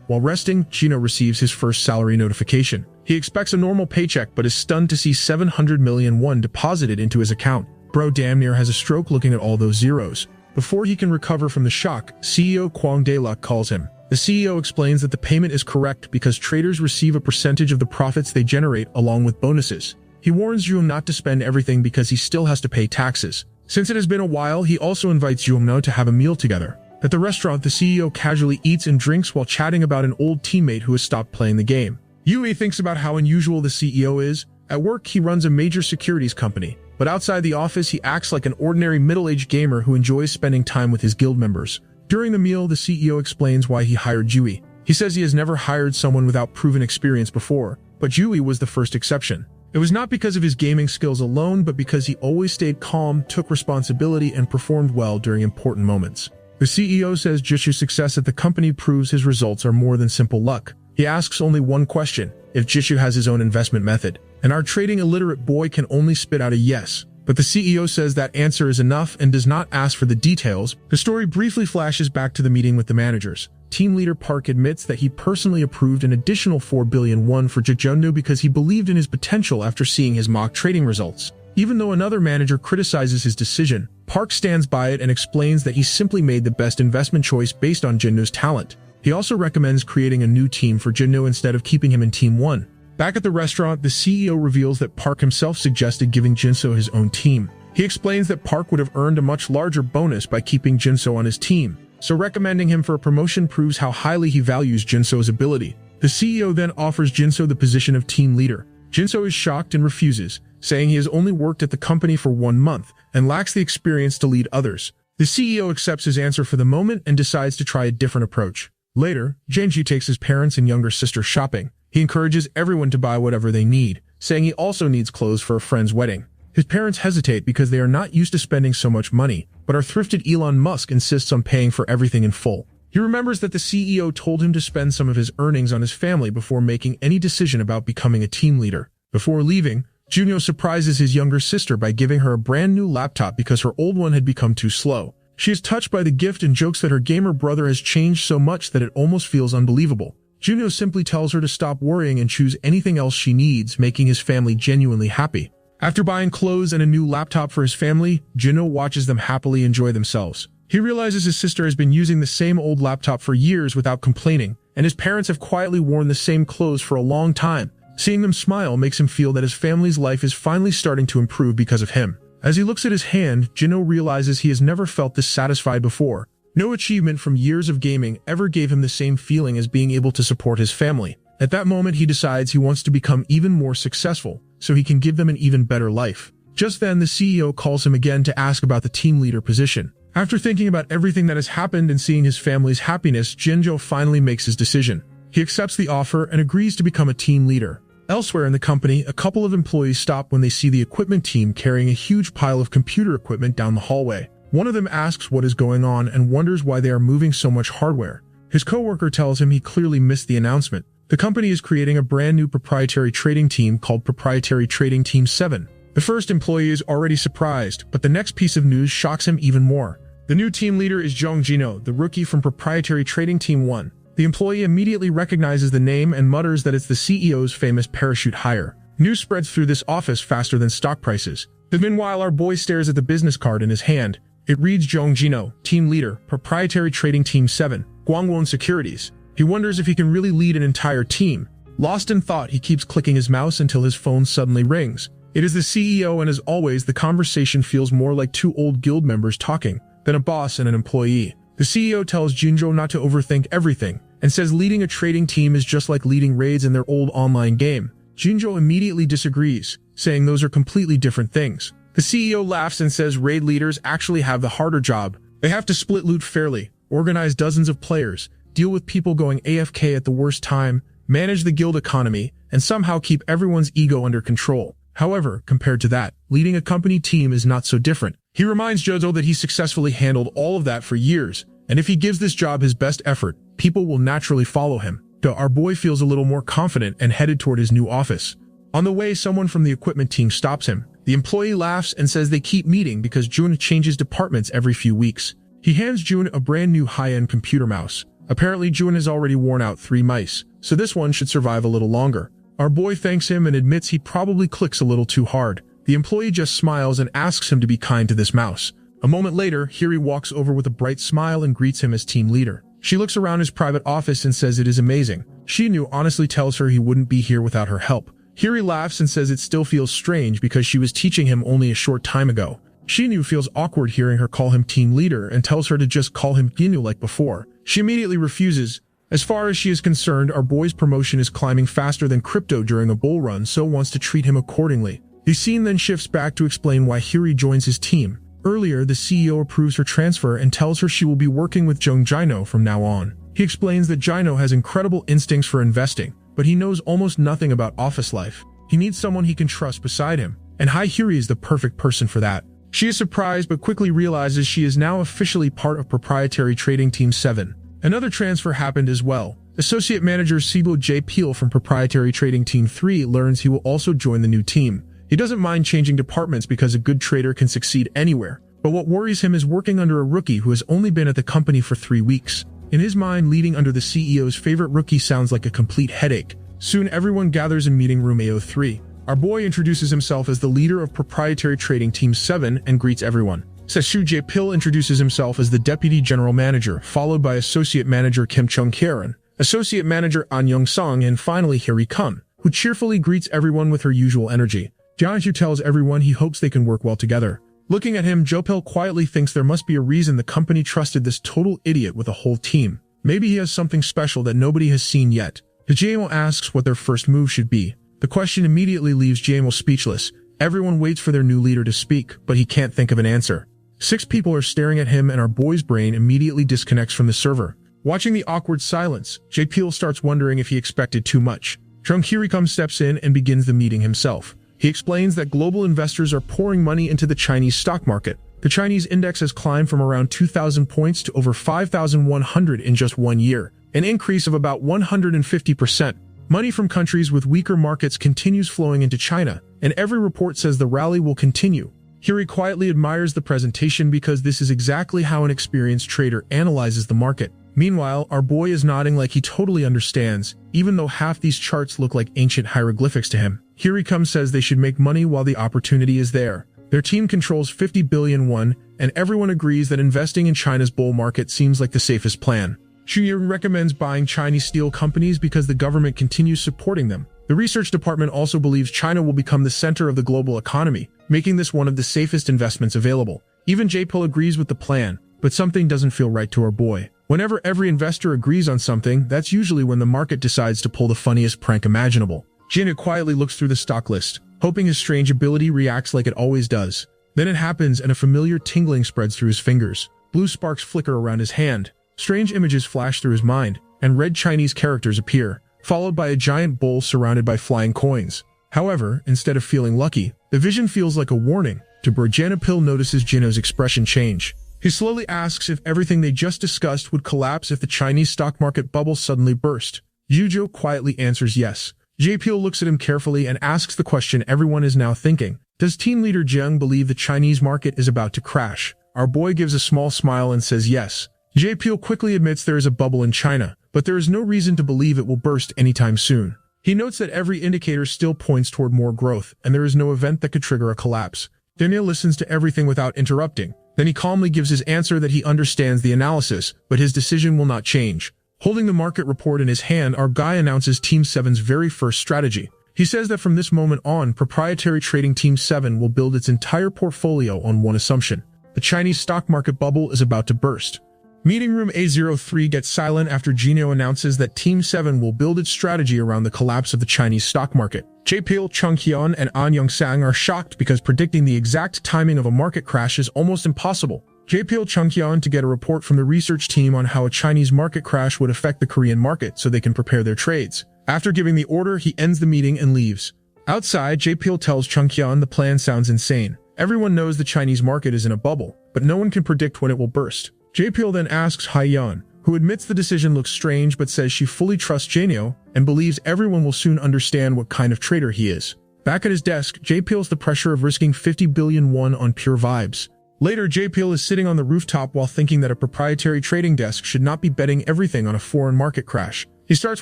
While resting, Gino receives his first salary notification. He expects a normal paycheck but is stunned to see 700 million won deposited into his account. Bro damn near has a stroke looking at all those zeros. Before he can recover from the shock, CEO Kwang Dae-luk calls him. The CEO explains that the payment is correct because traders receive a percentage of the profits they generate along with bonuses. He warns Yuan not to spend everything because he still has to pay taxes. Since it has been a while, he also invites Yuan to have a meal together. At the restaurant, the CEO casually eats and drinks while chatting about an old teammate who has stopped playing the game. Yui thinks about how unusual the CEO is. At work, he runs a major securities company, but outside the office, he acts like an ordinary middle-aged gamer who enjoys spending time with his guild members. During the meal, the CEO explains why he hired Yui. He says he has never hired someone without proven experience before, but Yui was the first exception. It was not because of his gaming skills alone, but because he always stayed calm, took responsibility, and performed well during important moments. The CEO says Jishu's success at the company proves his results are more than simple luck. He asks only one question: if Jishu has his own investment method, and our trading illiterate boy can only spit out a yes. But the CEO says that answer is enough and does not ask for the details. The story briefly flashes back to the meeting with the managers. Team leader Park admits that he personally approved an additional 4 billion won for Jejundu because he believed in his potential after seeing his mock trading results. Even though another manager criticizes his decision, Park stands by it and explains that he simply made the best investment choice based on Jinnu's talent. He also recommends creating a new team for Jinnu instead of keeping him in Team 1. Back at the restaurant, the CEO reveals that Park himself suggested giving Jinso his own team. He explains that Park would have earned a much larger bonus by keeping Jinso on his team, so recommending him for a promotion proves how highly he values Jinso's ability. The CEO then offers Jinso the position of team leader. Jinso is shocked and refuses, saying he has only worked at the company for 1 month and lacks the experience to lead others. The CEO accepts his answer for the moment and decides to try a different approach. Later, Genji takes his parents and younger sister shopping. He encourages everyone to buy whatever they need, saying he also needs clothes for a friend's wedding. His parents hesitate because they are not used to spending so much money, but our thrifted Elon Musk insists on paying for everything in full. He remembers that the CEO told him to spend some of his earnings on his family before making any decision about becoming a team leader. Before leaving, Junyo surprises his younger sister by giving her a brand new laptop because her old one had become too slow. She is touched by the gift and jokes that her gamer brother has changed so much that it almost feels unbelievable. Junyo simply tells her to stop worrying and choose anything else she needs, making his family genuinely happy. After buying clothes and a new laptop for his family, Junyo watches them happily enjoy themselves. He realizes his sister has been using the same old laptop for years without complaining, and his parents have quietly worn the same clothes for a long time. Seeing them smile makes him feel that his family's life is finally starting to improve because of him. As he looks at his hand, Junyo realizes he has never felt this satisfied before. No achievement from years of gaming ever gave him the same feeling as being able to support his family. At that moment, he decides he wants to become even more successful, so he can give them an even better life. Just then, the CEO calls him again to ask about the team leader position. After thinking about everything that has happened and seeing his family's happiness, Jinjo finally makes his decision. He accepts the offer and agrees to become a team leader. Elsewhere in the company, a couple of employees stop when they see the equipment team carrying a huge pile of computer equipment down the hallway. One of them asks what is going on and wonders why they are moving so much hardware. His coworker tells him he clearly missed the announcement. The company is creating a brand new proprietary trading team called Proprietary Trading Team 7. The first employee is already surprised, but the next piece of news shocks him even more. The new team leader is Jong Jino, the rookie from Proprietary Trading Team 1. The employee immediately recognizes the name and mutters that it's the CEO's famous parachute hire. News spreads through this office faster than stock prices. Meanwhile, our boy stares at the business card in his hand. It reads Jong Jino, Team Leader, Proprietary Trading Team 7, Gwangwon Securities. He wonders if he can really lead an entire team. Lost in thought, he keeps clicking his mouse until his phone suddenly rings. It is the CEO, and as always, the conversation feels more like two old guild members talking than a boss and an employee. The CEO tells Junjo not to overthink everything and says leading a trading team is just like leading raids in their old online game. Junjo immediately disagrees, saying those are completely different things. The CEO laughs and says raid leaders actually have the harder job. They have to split loot fairly, organize dozens of players, deal with people going AFK at the worst time, manage the guild economy, and somehow keep everyone's ego under control. However, compared to that, leading a company team is not so different. He reminds Jozo that he successfully handled all of that for years, and if he gives this job his best effort, people will naturally follow him. Our boy feels a little more confident and headed toward his new office. On the way, someone from the equipment team stops him. The employee laughs and says they keep meeting because Jun changes departments every few weeks. He hands Jun a brand new high-end computer mouse. Apparently, Jun has already worn out 3 mice, so this one should survive a little longer. Our boy thanks him and admits he probably clicks a little too hard. The employee just smiles and asks him to be kind to this mouse. A moment later, Hiri walks over with a bright smile and greets him as team leader. She looks around his private office and says it is amazing. Shinu honestly tells her he wouldn't be here without her help. Hiri laughs and says it still feels strange because she was teaching him only a short time ago. Shinu feels awkward hearing her call him team leader and tells her to just call him Ginu like before. She immediately refuses. As far as she is concerned, our boy's promotion is climbing faster than crypto during a bull run, so wants to treat him accordingly. The scene then shifts back to explain why Hiri joins his team. Earlier, the CEO approves her transfer and tells her she will be working with Jung Jino from now on. He explains that Jino has incredible instincts for investing, but he knows almost nothing about office life. He needs someone he can trust beside him, and Hiri is the perfect person for that. She is surprised but quickly realizes she is now officially part of Proprietary Trading Team 7. Another transfer happened as well. Associate Manager Sibo J. Peel from Proprietary Trading Team 3 learns he will also join the new team. He doesn't mind changing departments because a good trader can succeed anywhere, but what worries him is working under a rookie who has only been at the company for 3 weeks. In his mind, leading under the CEO's favorite rookie sounds like a complete headache. Soon everyone gathers in meeting room AO3. Our boy introduces himself as the leader of Proprietary Trading Team 7 and greets everyone. Seshu J. Pil introduces himself as the Deputy General Manager, followed by Associate Manager Kim Chung-kyeon, Associate Manager An Young-song, and finally Hiri Kun, who cheerfully greets everyone with her usual energy. Jianxu tells everyone he hopes they can work well together. Looking at him, Jopel quietly thinks there must be a reason the company trusted this total idiot with a whole team. Maybe he has something special that nobody has seen yet. Jiemo asks what their first move should be. The question immediately leaves Jiemo speechless. Everyone waits for their new leader to speak, but he can't think of an answer. 6 people are staring at him and our boy's brain immediately disconnects from the server. Watching the awkward silence, J-Peel starts wondering if he expected too much. Chung Hirikum steps in and begins the meeting himself. He explains that global investors are pouring money into the Chinese stock market. The Chinese index has climbed from around 2,000 points to over 5,100 in just 1 year, an increase of about 150%. Money from countries with weaker markets continues flowing into China, and every report says the rally will continue. Hiri quietly admires the presentation because this is exactly how an experienced trader analyzes the market. Meanwhile, our boy is nodding like he totally understands, even though half these charts look like ancient hieroglyphics to him. Hirikum says they should make money while the opportunity is there. Their team controls 50 billion won, and everyone agrees that investing in China's bull market seems like the safest plan. Xu recommends buying Chinese steel companies because the government continues supporting them. The research department also believes China will become the center of the global economy, making this one of the safest investments available. Even J-Pil agrees with the plan, but something doesn't feel right to our boy. Whenever every investor agrees on something, that's usually when the market decides to pull the funniest prank imaginable. Jin quietly looks through the stock list, hoping his strange ability reacts like it always does. Then it happens and a familiar tingling spreads through his fingers. Blue sparks flicker around his hand. Strange images flash through his mind, and red Chinese characters appear, followed by a giant bowl surrounded by flying coins. However, instead of feeling lucky, the vision feels like a warning. Janapil notices Jino's expression change. He slowly asks if everything they just discussed would collapse if the Chinese stock market bubble suddenly burst. Yujo quietly answers yes. J-Peel looks at him carefully and asks the question everyone is now thinking. Does team leader Jiang believe the Chinese market is about to crash? Our boy gives a small smile and says yes. J-Peel quickly admits there is a bubble in China, but there is no reason to believe it will burst anytime soon. He notes that every indicator still points toward more growth, and there is no event that could trigger a collapse. Daniel listens to everything without interrupting. Then he calmly gives his answer that he understands the analysis, but his decision will not change. Holding the market report in his hand, our guy announces Team 7's very first strategy. He says that from this moment on, Proprietary Trading Team 7 will build its entire portfolio on one assumption. The Chinese stock market bubble is about to burst. Meeting room A03 gets silent after Gino announces that Team 7 will build its strategy around the collapse of the Chinese stock market. J-Pil, Chung-Hyun, and An Young-sang are shocked because predicting the exact timing of a market crash is almost impossible. J-Pil Chung-Hyun to get a report from the research team on how a Chinese market crash would affect the Korean market so they can prepare their trades. After giving the order, he ends the meeting and leaves. Outside, J-Pil tells Chung-Hyun the plan sounds insane. Everyone knows the Chinese market is in a bubble, but no one can predict when it will burst. J-Pil then asks Hyun, who admits the decision looks strange but says she fully trusts Janio and believes everyone will soon understand what kind of trader he is. Back at his desk, Jay feels the pressure of risking 50 billion won on pure vibes. Later, Jay is sitting on the rooftop while thinking that a proprietary trading desk should not be betting everything on a foreign market crash. He starts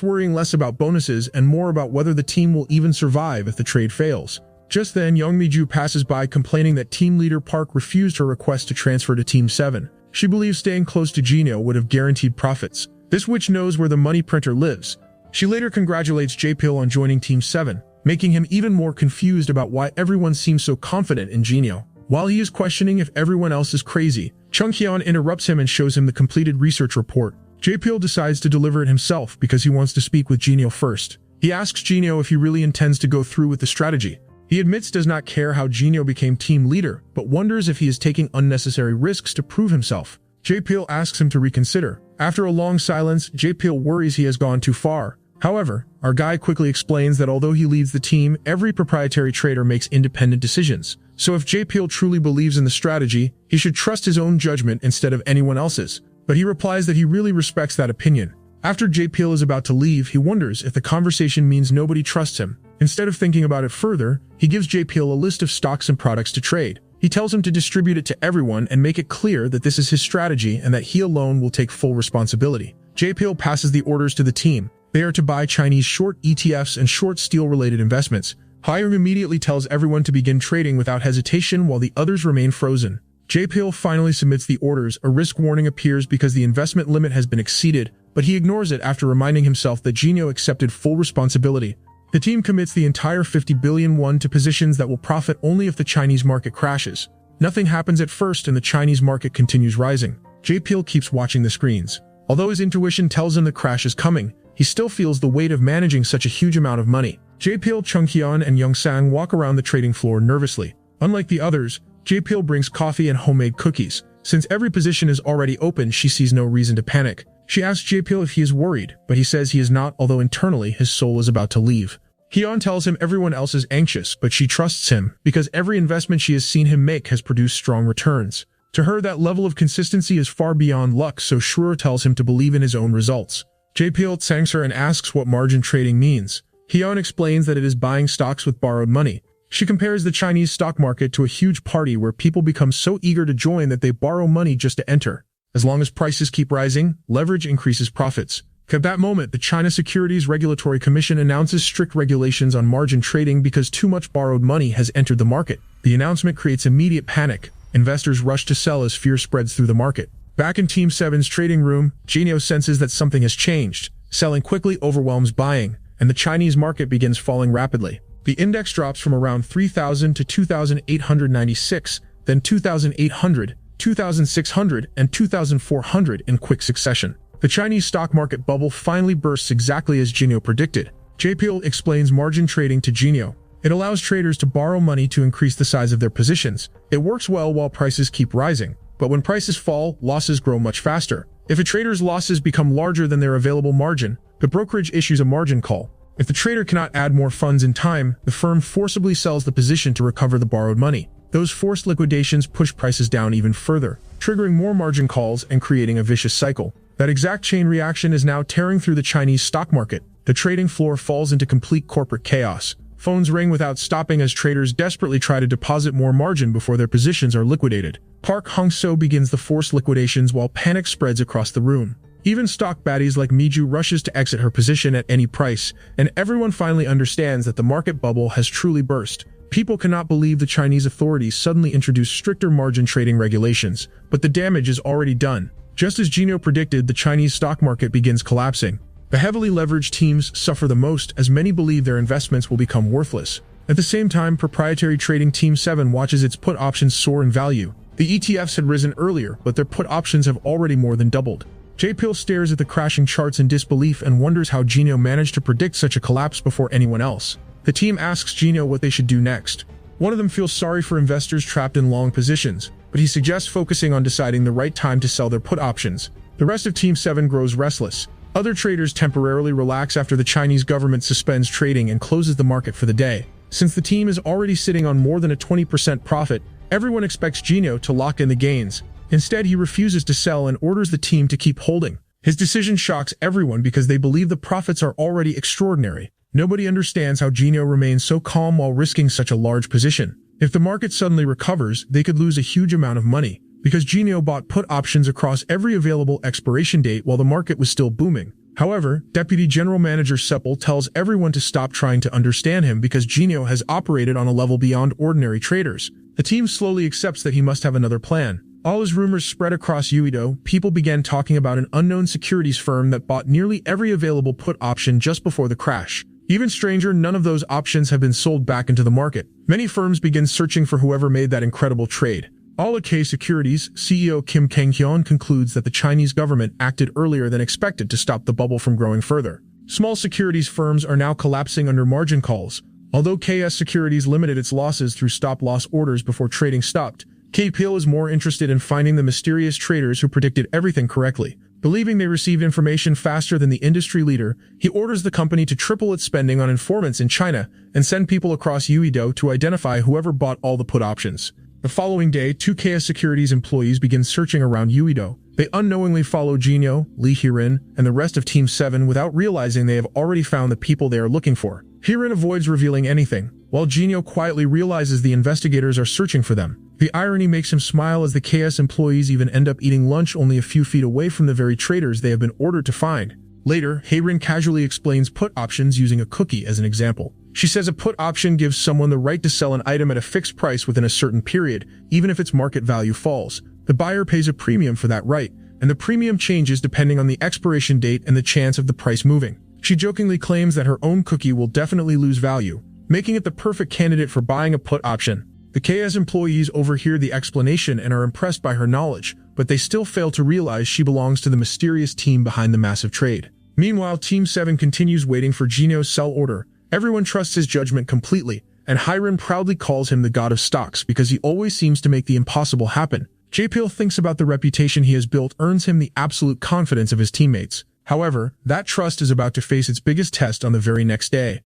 worrying less about bonuses and more about whether the team will even survive if the trade fails. Just then, Young Miju passes by complaining that team leader Park refused her request to transfer to Team 7. She believes staying close to Janio would have guaranteed profits. This witch knows where the money printer lives. She later congratulates Jay on joining Team 7, making him even more confused about why everyone seems so confident in Janio. While he is questioning if everyone else is crazy, Chung Hyun interrupts him and shows him the completed research report. Jay decides to deliver it himself because he wants to speak with Janio first. He asks Janio if he really intends to go through with the strategy. He admits does not care how Janio became team leader, but wonders if he is taking unnecessary risks to prove himself. Jay asks him to reconsider. After a long silence, Jay worries he has gone too far. However, our guy quickly explains that although he leads the team, every proprietary trader makes independent decisions. So if Jay truly believes in the strategy, he should trust his own judgment instead of anyone else's. But he replies that he really respects that opinion. After Jay is about to leave, he wonders if the conversation means nobody trusts him. Instead of thinking about it further, he gives Jay a list of stocks and products to trade. He tells him to distribute it to everyone and make it clear that this is his strategy and that he alone will take full responsibility. Jay passes the orders to the team. They are to buy Chinese short ETFs and short steel-related investments. Hyung immediately tells everyone to begin trading without hesitation while the others remain frozen. Jay finally submits the orders. A risk warning appears because the investment limit has been exceeded, but he ignores it after reminding himself that Janio accepted full responsibility. The team commits the entire 50 billion won to positions that will profit only if the Chinese market crashes. Nothing happens at first and the Chinese market continues rising. Jay keeps watching the screens. Although his intuition tells him the crash is coming, he still feels the weight of managing such a huge amount of money. Jay, Chung Hyun, and Young Sang walk around the trading floor nervously. Unlike the others, Jay brings coffee and homemade cookies. Since every position is already open, she sees no reason to panic. She asks Jay if he is worried, but he says he is not, although internally his soul is about to leave. Hyun tells him everyone else is anxious, but she trusts him because every investment she has seen him make has produced strong returns. To her, that level of consistency is far beyond luck, so Shura tells him to believe in his own results. Jay thanks her and asks what margin trading means. Hyun explains that it is buying stocks with borrowed money. She compares the Chinese stock market to a huge party where people become so eager to join that they borrow money just to enter. As long as prices keep rising, leverage increases profits. At that moment, the China Securities Regulatory Commission announces strict regulations on margin trading because too much borrowed money has entered the market. The announcement creates immediate panic. Investors rush to sell as fear spreads through the market. Back in Team 7's trading room, Janio senses that something has changed. Selling quickly overwhelms buying, and the Chinese market begins falling rapidly. The index drops from around 3,000 to 2,896, then 2,800, 2,600, and 2,400 in quick succession. The Chinese stock market bubble finally bursts exactly as Janio predicted. Jay explains margin trading to Janio. It allows traders to borrow money to increase the size of their positions. It works well while prices keep rising, but when prices fall, losses grow much faster. If a trader's losses become larger than their available margin, the brokerage issues a margin call. If the trader cannot add more funds in time, the firm forcibly sells the position to recover the borrowed money. Those forced liquidations push prices down even further, triggering more margin calls and creating a vicious cycle. That exact chain reaction is now tearing through the Chinese stock market. The trading floor falls into complete corporate chaos. Phones ring without stopping as traders desperately try to deposit more margin before their positions are liquidated. Park Hong-seo begins the forced liquidations while panic spreads across the room. Even stock baddies like Miju rushes to exit her position at any price, and everyone finally understands that the market bubble has truly burst. People cannot believe the Chinese authorities suddenly introduced stricter margin trading regulations, but the damage is already done. Just as Janio predicted, the Chinese stock market begins collapsing. The heavily leveraged teams suffer the most as many believe their investments will become worthless. At the same time, proprietary trading Team 7 watches its put options soar in value. The ETFs had risen earlier, but their put options have already more than doubled. Jay stares at the crashing charts in disbelief and wonders how Janio managed to predict such a collapse before anyone else. The team asks Janio what they should do next. One of them feels sorry for investors trapped in long positions, but he suggests focusing on deciding the right time to sell their put options. The rest of Team 7 grows restless. Other traders temporarily relax after the Chinese government suspends trading and closes the market for the day. Since the team is already sitting on more than a 20% profit, everyone expects Janio to lock in the gains. Instead, he refuses to sell and orders the team to keep holding. His decision shocks everyone because they believe the profits are already extraordinary. Nobody understands how Genio remains so calm while risking such a large position. If the market suddenly recovers, they could lose a huge amount of money, because Genio bought put options across every available expiration date while the market was still booming. However, Deputy General Manager Seppel tells everyone to stop trying to understand him because Genio has operated on a level beyond ordinary traders. The team slowly accepts that he must have another plan. All as rumors spread across Uido, people began talking about an unknown securities firm that bought nearly every available put option just before the crash. Even stranger, none of those options have been sold back into the market. Many firms begin searching for whoever made that incredible trade. All-K Securities CEO Kim Kang-hyun concludes that the Chinese government acted earlier than expected to stop the bubble from growing further. Small securities firms are now collapsing under margin calls. Although KS Securities limited its losses through stop-loss orders before trading stopped, KPL is more interested in finding the mysterious traders who predicted everything correctly. Believing they received information faster than the industry leader, he orders the company to triple its spending on informants in China and send people across Uido to identify whoever bought all the put options. The following day, 2KS Securities employees begin searching around Uido. They unknowingly follow Genio, Lee Hirin, and the rest of Team 7 without realizing they have already found the people they are looking for. Hirin avoids revealing anything, while Genio quietly realizes the investigators are searching for them. The irony makes him smile as the KS employees even end up eating lunch only a few feet away from the very traders they have been ordered to find. Later, Hirin casually explains put options using a cookie as an example. She says a put option gives someone the right to sell an item at a fixed price within a certain period, even if its market value falls. The buyer pays a premium for that right, and the premium changes depending on the expiration date and the chance of the price moving. She jokingly claims that her own cookie will definitely lose value, making it the perfect candidate for buying a put option. The KS employees overhear the explanation and are impressed by her knowledge, but they still fail to realize she belongs to the mysterious team behind the massive trade. Meanwhile, Team 7 continues waiting for Genio's sell order. Everyone trusts his judgment completely, and Hirin proudly calls him the god of stocks because he always seems to make the impossible happen. JPL thinks about the reputation he has built earns him the absolute confidence of his teammates. However, that trust is about to face its biggest test on the very next day.